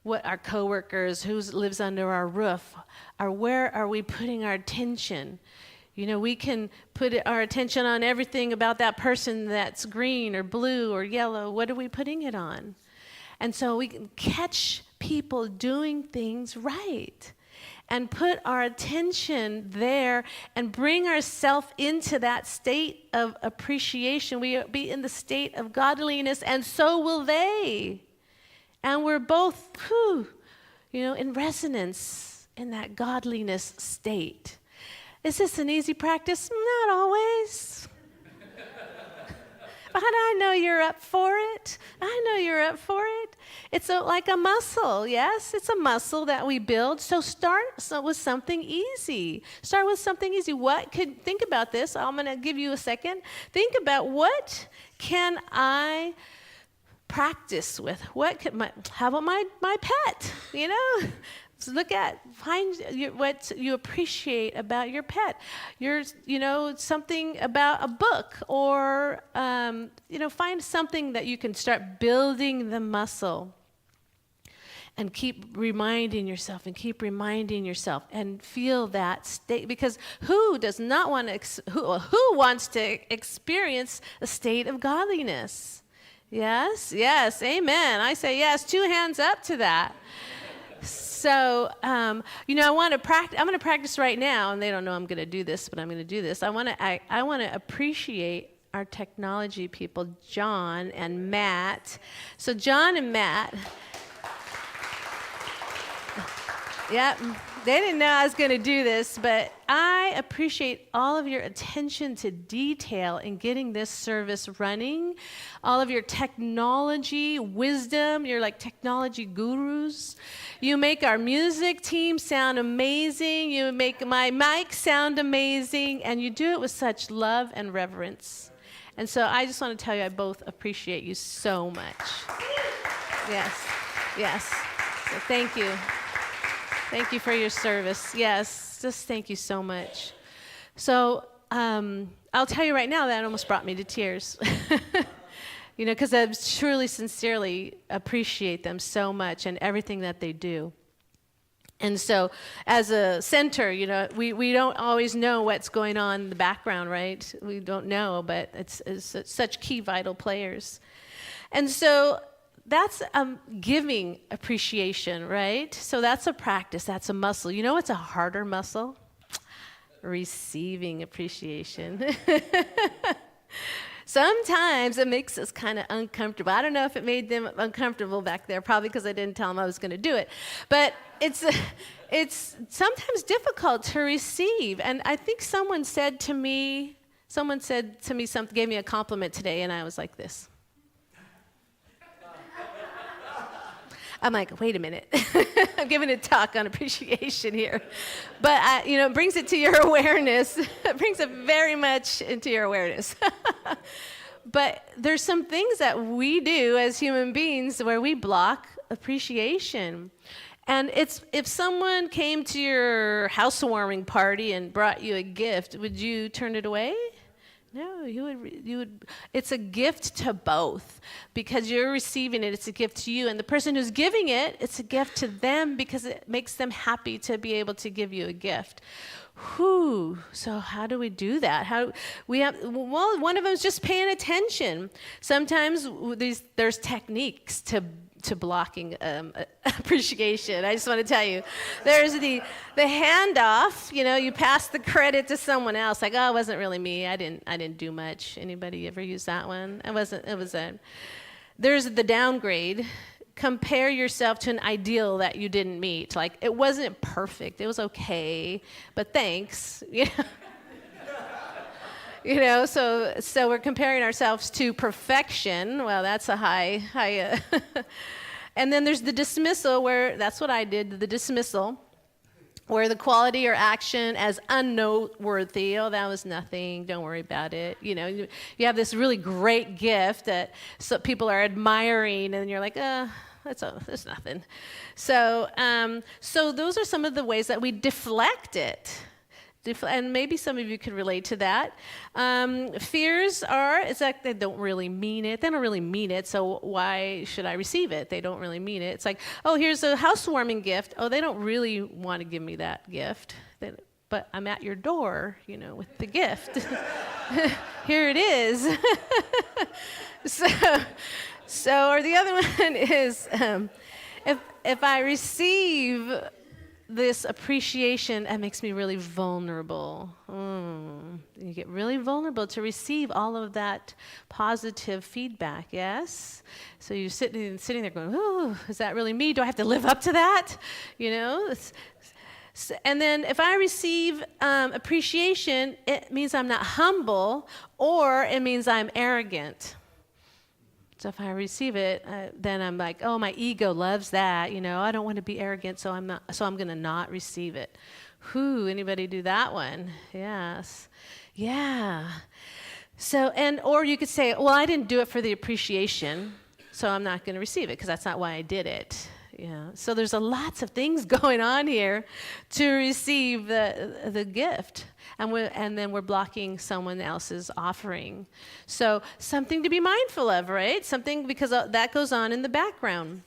What our coworkers, who lives under our roof, where are we putting our attention? We can put our attention on everything about that person that's green or blue or yellow. What are we putting it on? And so we can catch people doing things right and put our attention there and bring ourselves into that state of appreciation. We be in the state of godliness, and so will they. And we're both, in resonance in that godliness state. Is this an easy practice? Not always. But I know you're up for it. It's like a muscle, yes? It's a muscle that we build. So start with something easy. Think about this. I'm going to give you a second. Think about, what can I practice with? How about my pet, So find what you appreciate about your pet. Something about a book, or, find something that you can start building the muscle. And keep reminding yourself and feel that state, because who wants to experience a state of godliness? Yes, amen. I say yes, 2 hands up to that. So, I'm going to practice right now, and they don't know I'm going to do this, but I'm going to do this. I want to appreciate our technology people, John and Matt. So John and Matt, yep, they didn't know I was going to do this, but I appreciate all of your attention to detail in getting this service running, all of your technology wisdom. You're like technology gurus. You make our music team sound amazing. You make my mic sound amazing, and you do it with such love and reverence. And so I just want to tell you, I both appreciate you so much. Yes, yes. So thank you. Thank you for your service. Yes, just thank you so much. So I'll tell you right now that almost brought me to tears. Because I truly, sincerely appreciate them so much and everything that they do. And so as a center, we don't always know what's going on in the background, right? We don't know, but it's such key, vital players. And so that's giving appreciation, right? So that's a practice, that's a muscle. You know what's a harder muscle? Receiving appreciation. Sometimes it makes us kind of uncomfortable. I don't know if it made them uncomfortable back there, probably because I didn't tell them I was going to do it. But it's sometimes difficult to receive. And I think someone said to me something, gave me a compliment today, and I was like this. I'm like, wait a minute. I'm giving a talk on appreciation here. But, it brings it to your awareness. It brings it very much into your awareness. But there's some things that we do as human beings where we block appreciation. And if someone came to your housewarming party and brought you a gift, would you turn it away? No, you would. It's a gift to both because you're receiving it. It's a gift to you, and the person who's giving it, it's a gift to them because it makes them happy to be able to give you a gift. So how do we do that? One of them is just paying attention. Sometimes there's techniques to blocking appreciation. I just want to tell you, there's the handoff. You pass the credit to someone else. Like, oh, it wasn't really me. I didn't do much. Anybody ever use that one? There's the downgrade. Compare yourself to an ideal that you didn't meet. Like, it wasn't perfect. It was okay, but thanks. So we're comparing ourselves to perfection. Well, that's a high. And then there's the dismissal, where that's what I did, the dismissal, where the quality or action as unnoteworthy. Oh, that was nothing. Don't worry about it. You have this really great gift that people are admiring, and you're like, that's nothing. So those are some of the ways that we deflect it. And maybe some of you could relate to that. Fears it's like they don't really mean it. They don't really mean it, so why should I receive it? They don't really mean it. It's like, oh, here's a housewarming gift. Oh, they don't really want to give me that gift. But I'm at your door, with the gift. Here it is. Or the other one is, if I receive this appreciation, that makes me really vulnerable. You get really vulnerable to receive all of that positive feedback, yes? So you're sitting there going, oh, is that really me? Do I have to live up to that? And then if I receive appreciation, it means I'm not humble, or it means I'm arrogant. So if I receive it, then I'm like, oh, my ego loves that. I don't want to be arrogant, so I'm going to not receive it. Anybody do that one? Yes. Yeah. So, or you could say, well, I didn't do it for the appreciation, so I'm not going to receive it because that's not why I did it. Yeah. So there's lots of things going on here to receive the gift. And then we're blocking someone else's offering. So something to be mindful of, right? Something, because that goes on in the background.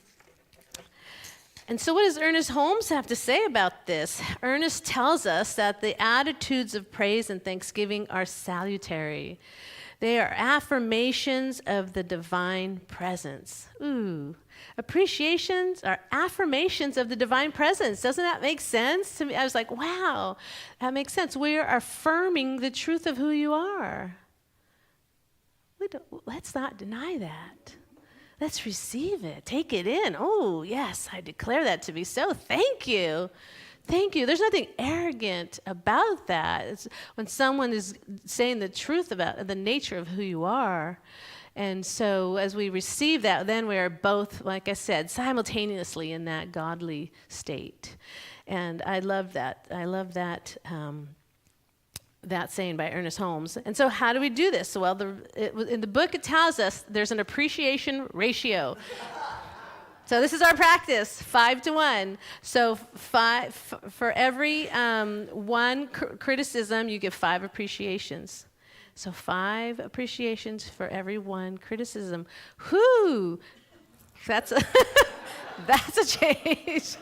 And so what does Ernest Holmes have to say about this? Ernest tells us that the attitudes of praise and thanksgiving are salutary. They are affirmations of the divine presence. Appreciations are affirmations of the divine presence. Doesn't that make sense to me? I was like, wow, that makes sense. We are affirming the truth of who you are. Let's not deny that. Let's receive it. Take it in. Oh, yes, I declare that to be so. Thank you. Thank you. There's nothing arrogant about that. It's when someone is saying the truth about the nature of who you are. And so as we receive that, then we are both, like I said, simultaneously in that godly state. And I love that. I love that That saying by Ernest Holmes. And so how do we do this? Well, in the book, it tells us there's an appreciation ratio. So this is our practice, 5 to 1. So for every one criticism, you give 5 appreciations. So 5 appreciations for every 1 criticism. Whoo! That's a, that's a change.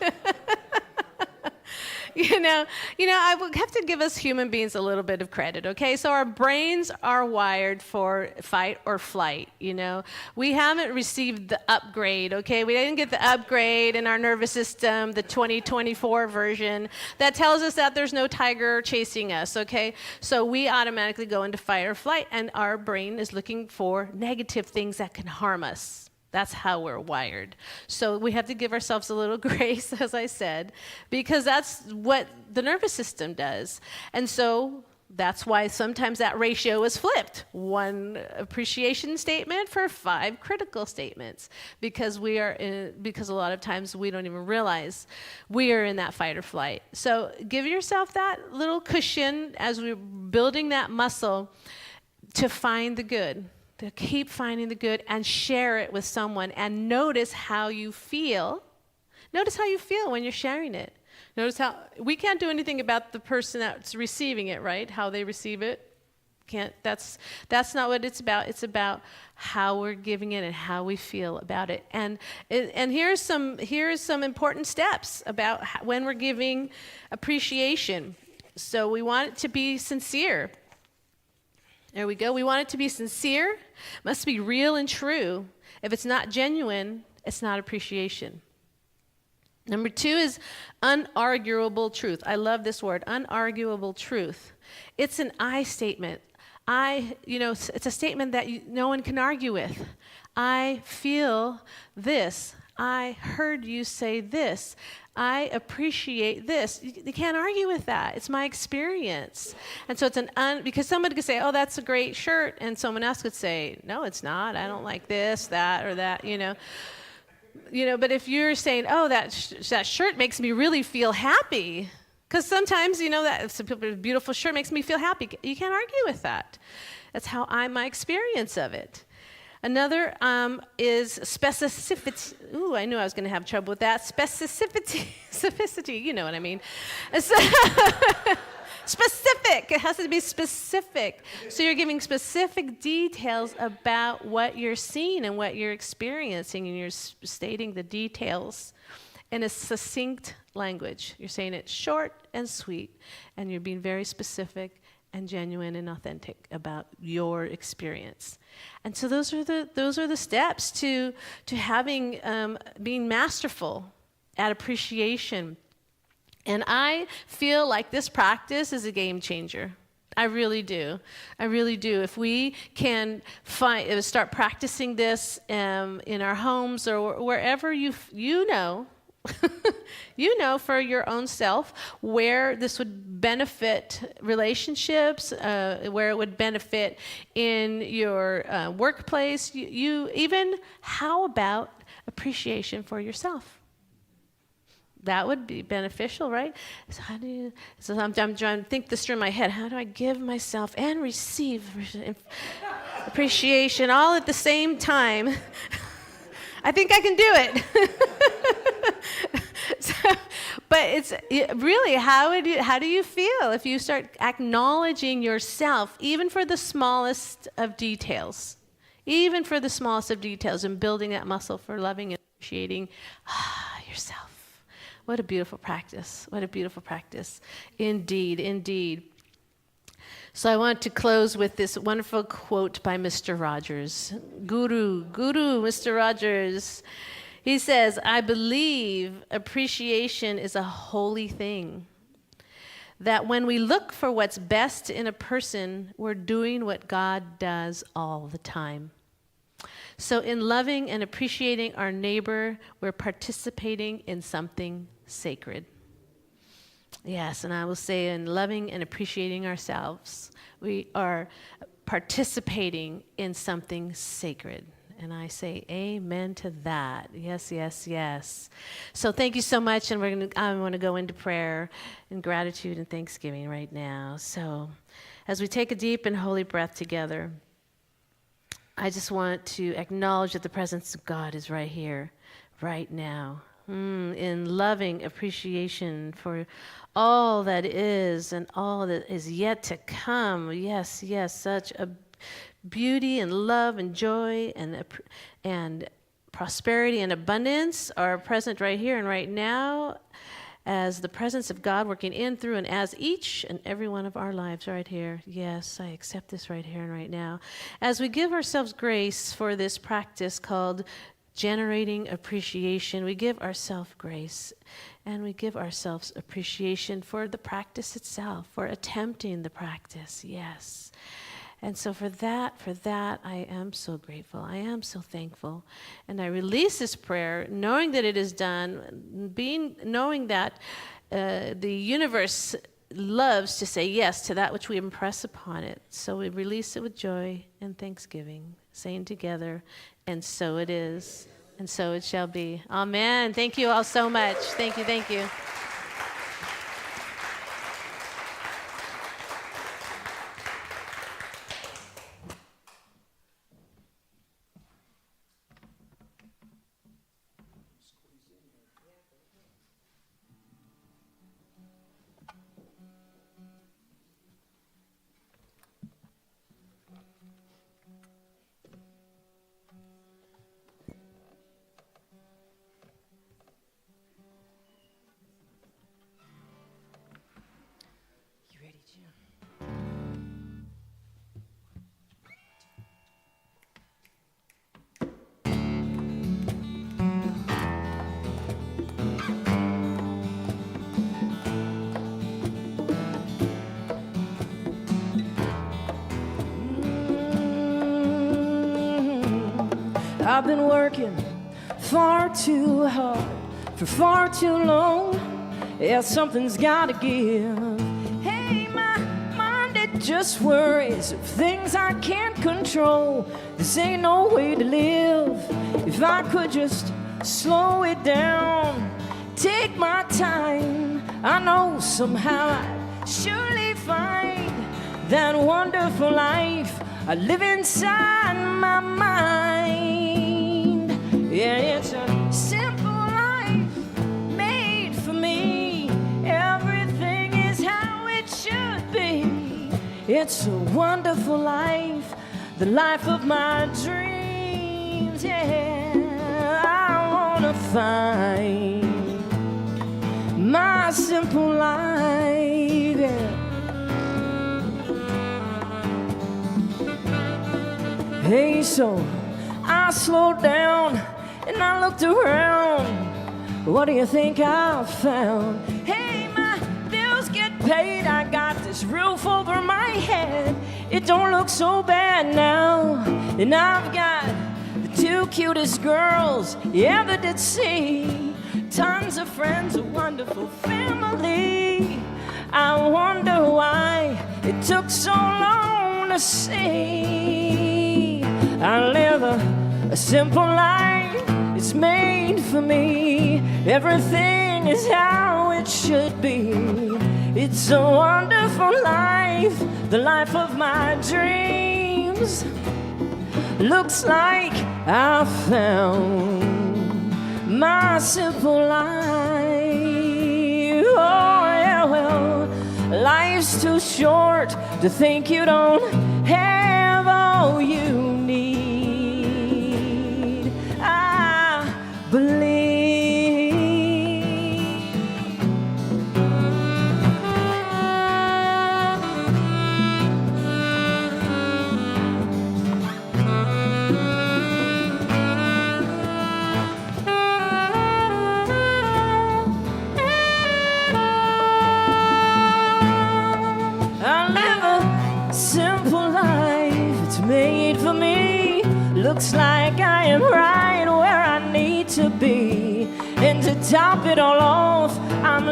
You know, I would have to give us human beings a little bit of credit, okay? So our brains are wired for fight or flight, you know? We haven't received the upgrade, okay? We didn't get the upgrade in our nervous system, the 2024 version, that tells us that there's no tiger chasing us, okay? So we automatically go into fight or flight, and our brain is looking for negative things that can harm us. That's how we're wired. So we have to give ourselves a little grace, as I said, because that's what the nervous system does. And so that's why sometimes that ratio is flipped. 1 appreciation statement for 5 critical statements, because because a lot of times we don't even realize we are in that fight or flight. So give yourself that little cushion as we're building that muscle to find the good. To keep finding the good and share it with someone, and notice how you feel. Notice how you feel when you're sharing it. Notice how we can't do anything about the person that's receiving it, right? How they receive it. That's not what it's about. It's about how we're giving it and how we feel about it. And here's some important steps about when we're giving appreciation. So we want it to be sincere. There we go. We want it to be sincere. It must be real and true. If it's not genuine, it's not appreciation. Number 2 is unarguable truth. I love this word, unarguable truth. It's an I statement. It's a statement that no one can argue with. I feel this. I heard you say this. I appreciate this. You can't argue with that. It's my experience. And so it's because somebody could say, oh, that's a great shirt. And someone else could say, no, it's not. I don't like this, that, or that, But if you're saying, oh, that shirt makes me really feel happy. Because sometimes, that some people, a beautiful shirt makes me feel happy. You can't argue with that. That's my experience of it. Another is specificity. Ooh, I knew I was going to have trouble with that. Specificity, you know what I mean. Specific. It has to be specific. So you're giving specific details about what you're seeing and what you're experiencing, and you're stating the details in a succinct language. You're saying it short and sweet, and you're being very specific and genuine and authentic about your experience. And so those are the steps to having being masterful at appreciation. And I feel like this practice is a game changer. I really do. If we can start practicing this in our homes or wherever you know for your own self where this would benefit relationships, where it would benefit in your workplace. How about appreciation for yourself? That would be beneficial, right? So I'm trying to think this through in my head. How do I give myself and receive appreciation all at the same time? I think I can do it. But really, how do you feel if you start acknowledging yourself, even for the smallest of details? Even for the smallest of details, and building that muscle for loving and appreciating yourself. What a beautiful practice. What a beautiful practice. Indeed, indeed. So I want to close with this wonderful quote by Mr. Rogers. Guru, Mr. Rogers. He says, I believe appreciation is a holy thing. That when we look for what's best in a person, we're doing what God does all the time. So in loving and appreciating our neighbor, we're participating in something sacred. Yes, and I will say in loving and appreciating ourselves, we are participating in something sacred. And I say amen to that. Yes, yes, yes. So thank you so much. And I want to go into prayer and gratitude and thanksgiving right now. So as we take a deep and holy breath together, I just want to acknowledge that the presence of God is right here, right now, in loving appreciation for all that is and all that is yet to come. Yes, yes, such a beauty and love and joy and prosperity and abundance are present right here and right now as the presence of God working in, through, and as each and every one of our lives right here. Yes, I accept this right here and right now. As we give ourselves grace for this practice called generating appreciation, we give ourselves grace and we give ourselves appreciation for the practice itself, for attempting the practice. Yes. And so for that, I am so grateful. I am so thankful. And I release this prayer knowing that it is done, knowing that the universe loves to say yes to that which we impress upon it. So we release it with joy and thanksgiving, saying together, and so it is, and so it shall be. Amen. Thank you all so much. Thank you, thank you. I've been working far too hard for far too long. Yeah, something's gotta give. Hey, my mind, it just worries of things I can't control. This ain't no way to live. If I could just slow it down, take my time, I know somehow I'd surely find that wonderful life I live inside my mind. Yeah, it's a simple life made for me. Everything is how it should be. It's a wonderful life, the life of my dreams. Yeah, I wanna find my simple life. Yeah. Hey, so I slowed down and I looked around. What do you think I found? Hey, my bills get paid. I got this roof over my head. It don't look so bad now. And I've got the two cutest girls you ever did see. Tons of friends, a wonderful family. I wonder why it took so long to see. I live a simple life, it's made for me. Everything is how it should be. It's a wonderful life, the life of my dreams. Looks like I found my simple life. Oh yeah, well, life's too short to think you don't have all you need. I believe. Looks like I am right where I need to be. And to top it all off, I'm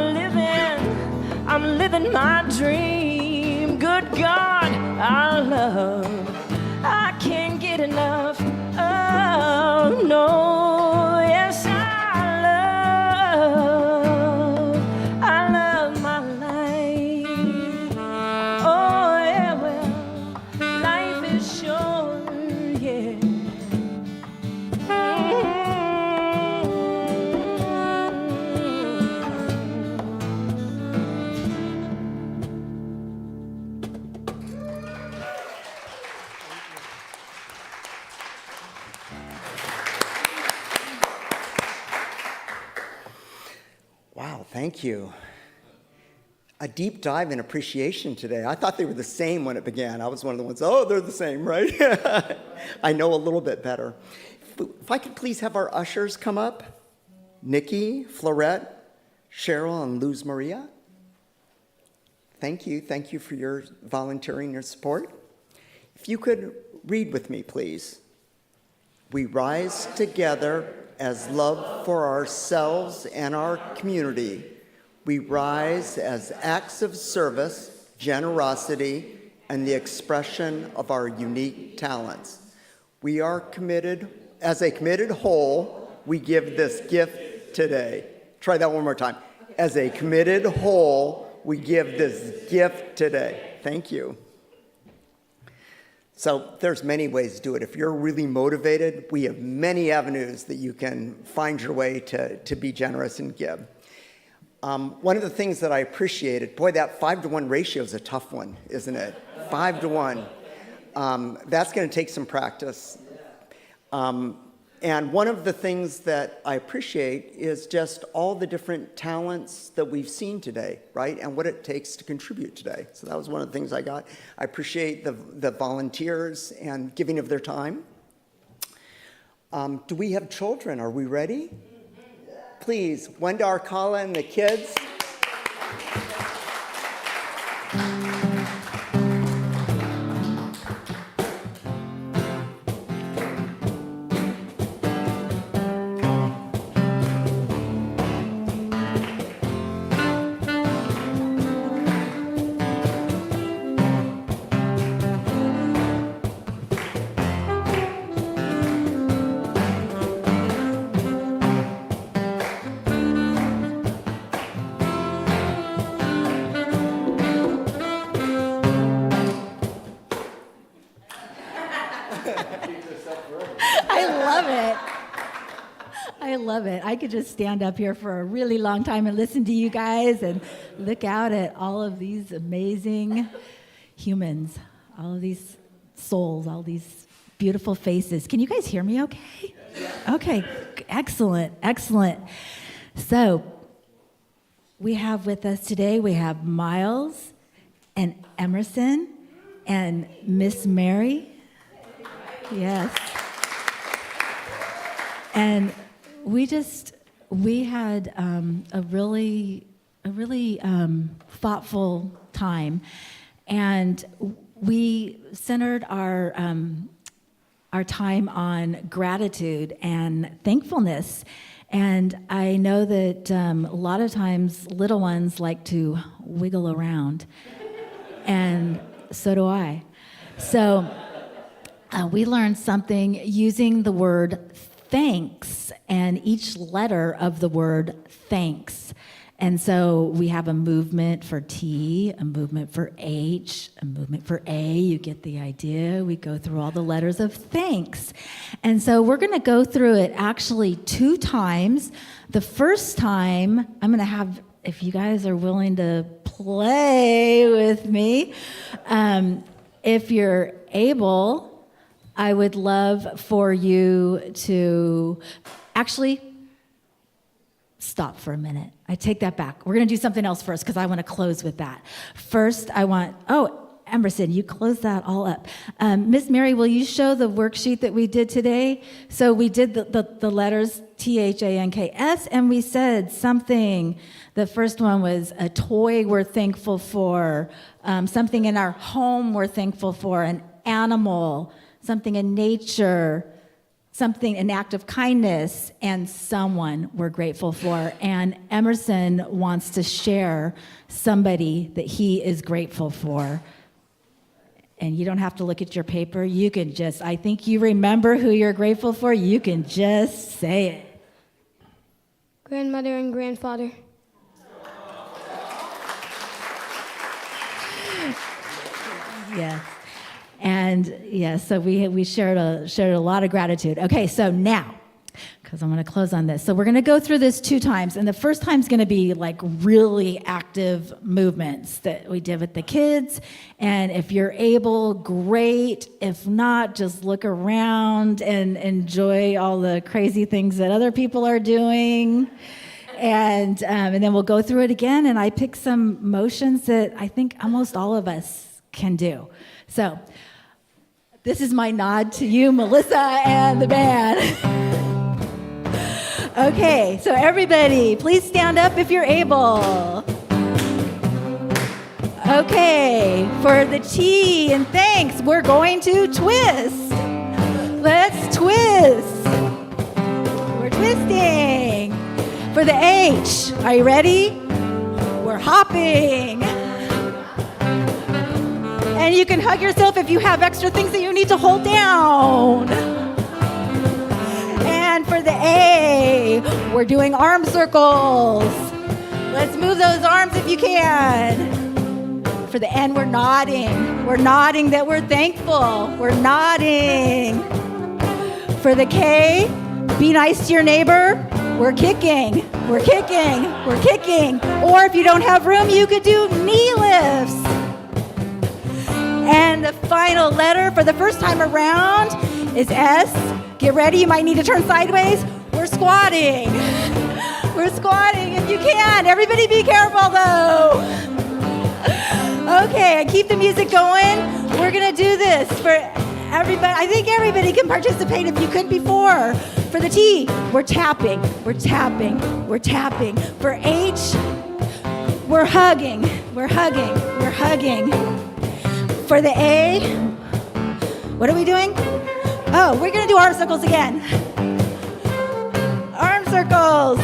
living my dream. Good God, I love, I can't get enough of love, no, yes, I love my life. Oh, yeah, well, life is short, yeah. Wow, thank you. A deep dive in appreciation today. I thought they were the same when it began. I was one of the ones, oh, they're the same, right? I know a little bit better. If I could please have our ushers come up. Nikki, Florette, Cheryl, and Luz Maria. Thank you. Thank you for your volunteering, your support. If you could read with me, please. We rise together as love for ourselves and our community. We rise as acts of service, generosity, and the expression of our unique talents. We are committed, as a committed whole, we give this gift today. Try that one more time. As a committed whole, we give this gift today. Thank you. So there's many ways to do it. If you're really motivated, we have many avenues that you can find your way to be generous and give. One of the things that I appreciated, boy, that 5-to-1 ratio is a tough one, isn't it? 5-to-1. That's going to take some practice. And one of the things that I appreciate is just all the different talents that we've seen today, right? And what it takes to contribute today. So that was one of the things I got. I appreciate the volunteers and giving of their time. Do we have children? Are we ready? Please, Wenda Arcala and the kids. I love it. I could just stand up here for a really long time and listen to you guys and look out at all of these amazing humans, all of these souls, all these beautiful faces. Can you guys hear me okay? Okay, excellent, excellent. So we have with us today, we have Miles and Emerson and Miss Mary. Yes. And we had a really thoughtful time, and we centered our time on gratitude and thankfulness. And I know that a lot of times little ones like to wiggle around, and so do I. So we learned something using the word thanks and each letter of the word thanks. And so we have a movement for T, a movement for H, a movement for A. You get the idea. We go through all the letters of thanks. And so we're going to go through it actually 2 times. The first time, I'm going to have, if you guys are willing to play with me, if you're able, I would love for you to actually stop for a minute. I take that back. We're going to do something else first because I want to close with that. First, I want, Emerson, you close that all up. Miss Mary, will you show the worksheet that we did today? So we did the letters THANKS, and we said something. The first one was a toy we're thankful for, something in our home we're thankful for, an animal, something in nature, something, an act of kindness, and someone we're grateful for. And Emerson wants to share somebody that he is grateful for. And you don't have to look at your paper. You can just, I think you remember who you're grateful for. You can just say it. Grandmother and grandfather. Yes. And yeah, so we shared a lot of gratitude. Okay, so now, because I'm going to close on this. So we're going to go through this 2 times, and the first time's going to be like really active movements that we did with the kids. And if you're able, great. If not, just look around and enjoy all the crazy things that other people are doing. And then we'll go through it again, and I picked some motions that I think almost all of us can do. So this is my nod to you, Melissa, and the band. Okay, so everybody, please stand up if you're able. Okay, for the T and thanks, we're going to twist. Let's twist. We're twisting. For the H, are you ready? We're hopping. And you can hug yourself if you have extra things that you need to hold down. And for the A, we're doing arm circles. Let's move those arms if you can. For the N, we're nodding. We're nodding that we're thankful. We're nodding. For the K, be nice to your neighbor. We're kicking. We're kicking. We're kicking. Or if you don't have room, you could do knee lifts. And the final letter for the first time around is S. Get ready, you might need to turn sideways. We're squatting. We're squatting if you can. Everybody be careful though. Okay, and keep the music going. We're gonna do this for everybody. I think everybody can participate if you could before. For the T, we're tapping, we're tapping, we're tapping. For H, we're hugging, we're hugging, we're hugging. For the A, what are we doing? Oh, we're gonna do arm circles again. Arm circles.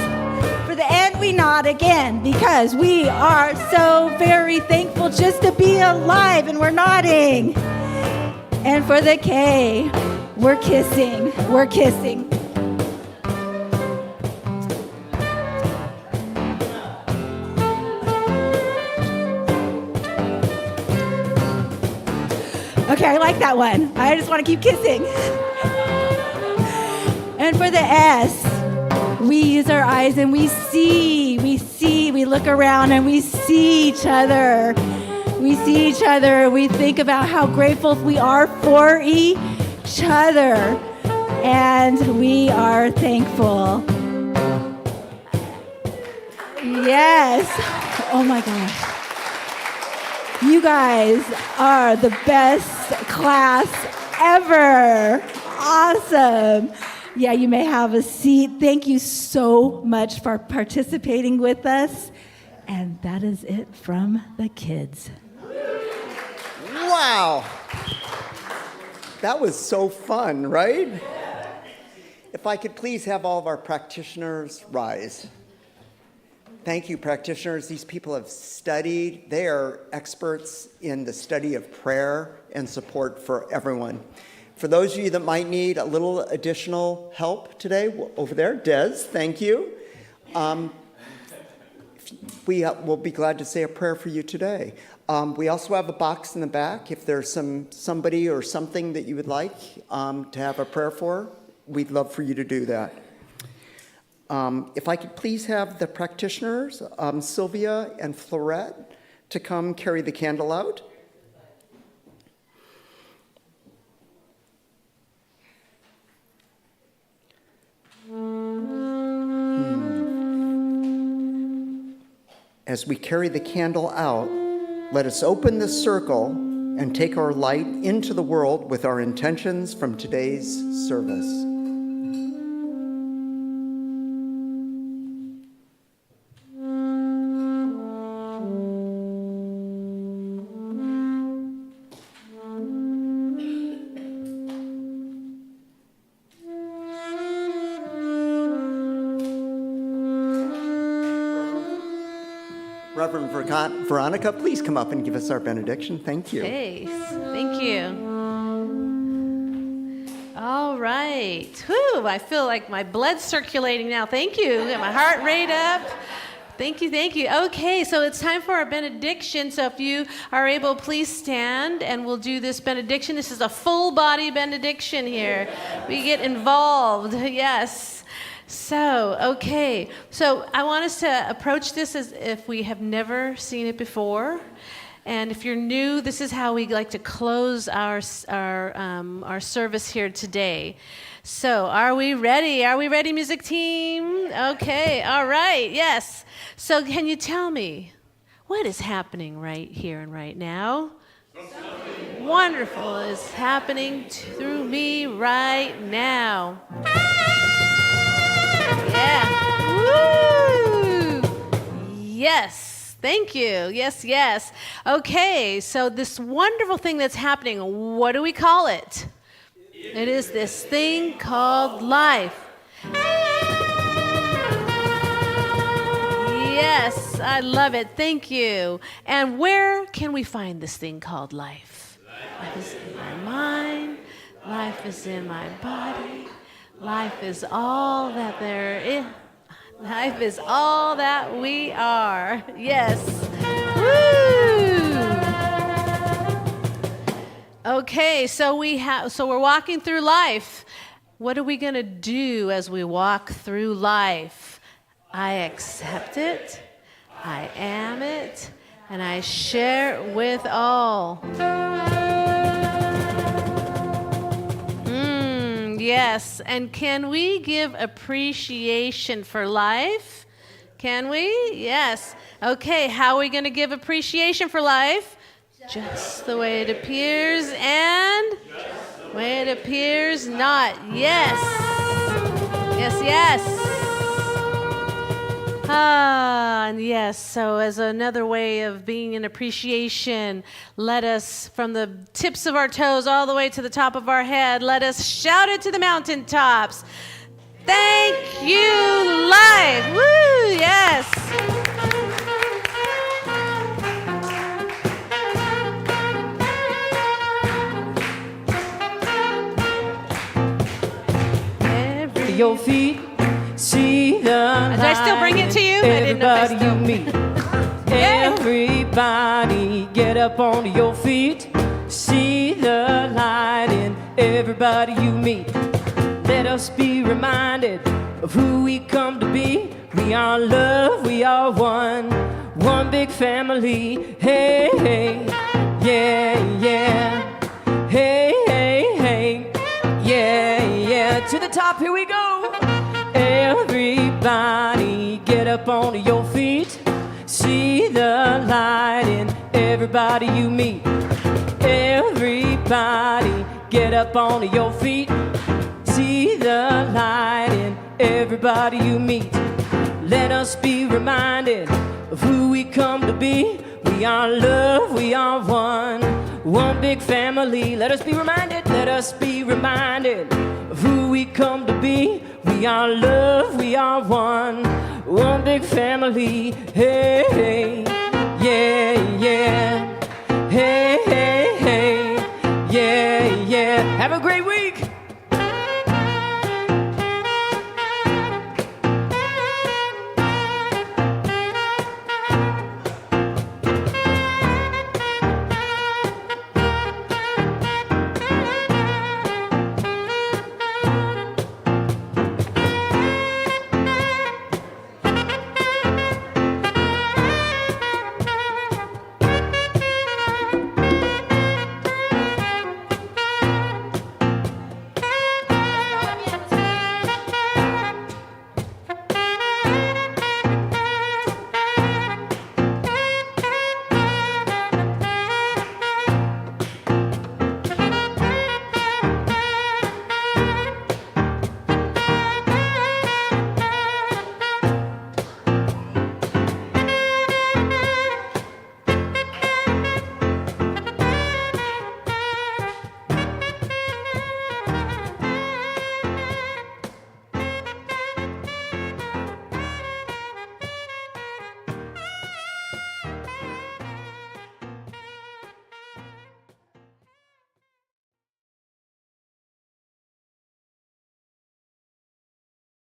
For the N, we nod again because we are so very thankful just to be alive and we're nodding. And for the K, we're kissing, we're kissing. Okay, I like that one. I just want to keep kissing. And for the S, we use our eyes and we look around and we see each other. We see each other. We think about how grateful we are for each other. And we are thankful. Yes. Oh my gosh. You guys are the best class ever. Awesome. Yeah, you may have a seat. Thank you so much for participating with us. And that is it from the kids. Wow. That was so fun, right? If I could please have all of our practitioners rise. Thank you, practitioners. These people have studied. They are experts in the study of prayer and support for everyone. For those of you that might need a little additional help today, over there, Des, thank you. We will be glad to say a prayer for you today. We also have a box in the back. If there's somebody or something that you would like to have a prayer for, we'd love for you to do that. If I could please have the practitioners, Sylvia and Florette, to come carry the candle out. As we carry the candle out, let us open the circle and take our light into the world with our intentions from today's service. Reverend Veronica, please come up and give us our benediction. Thank you. Hey, thank you. All right. Whew, I feel like my blood's circulating now. Thank you. Got my heart rate up. Thank you, thank you. Okay, so it's time for our benediction. So if you are able, please stand and we'll do this benediction. This is a full body benediction here. We get involved, yes. So, okay. So I want us to approach this as if we have never seen it before. And if you're new, this is how we like to close our service here today. So, are we ready? Are we ready, music team? Okay, all right, yes. So, can you tell me what is happening right here and right now? Something wonderful is happening through me right now. Yeah. Woo! Yes. Thank you. Yes, yes. Okay, so this wonderful thing that's happening, what do we call it? It is this thing called life. Yes, I love it. Thank you. And where can we find this thing called life? Life is in my mind. Life is in my body. Life is all that there is. Life is all that we are. Yes. Woo! Okay, so we're walking through life. What are we going to do as we walk through life? I accept it. I am it. And I share it with all. Yes, and can we give appreciation for life? Can we? Yes. Okay, how are we going to give appreciation for life? Just the way it appears and the way it appears not. Yes. Yes, yes. And yes, so as another way of being in appreciation, let us, from the tips of our toes all the way to the top of our head, let us shout it to the mountaintops. Thank you, life. Woo, yes. Your feet, see the Did I still bring it to you? Everybody you meet. Everybody get up onto your feet. See the light in everybody you meet. Let us be reminded of who we come to be. We are love, we are one big family. Hey, hey, yeah, yeah. Hey, hey, hey, yeah, yeah. To the top, here we go. Everybody get up onto your feet. See the light in everybody you meet. Everybody get up onto your feet. See the light in everybody you meet. Let us be reminded of who we come to be. We are love, we are one big family. Let us be reminded of who we come to be. We are love, we are one big family. Hey, hey.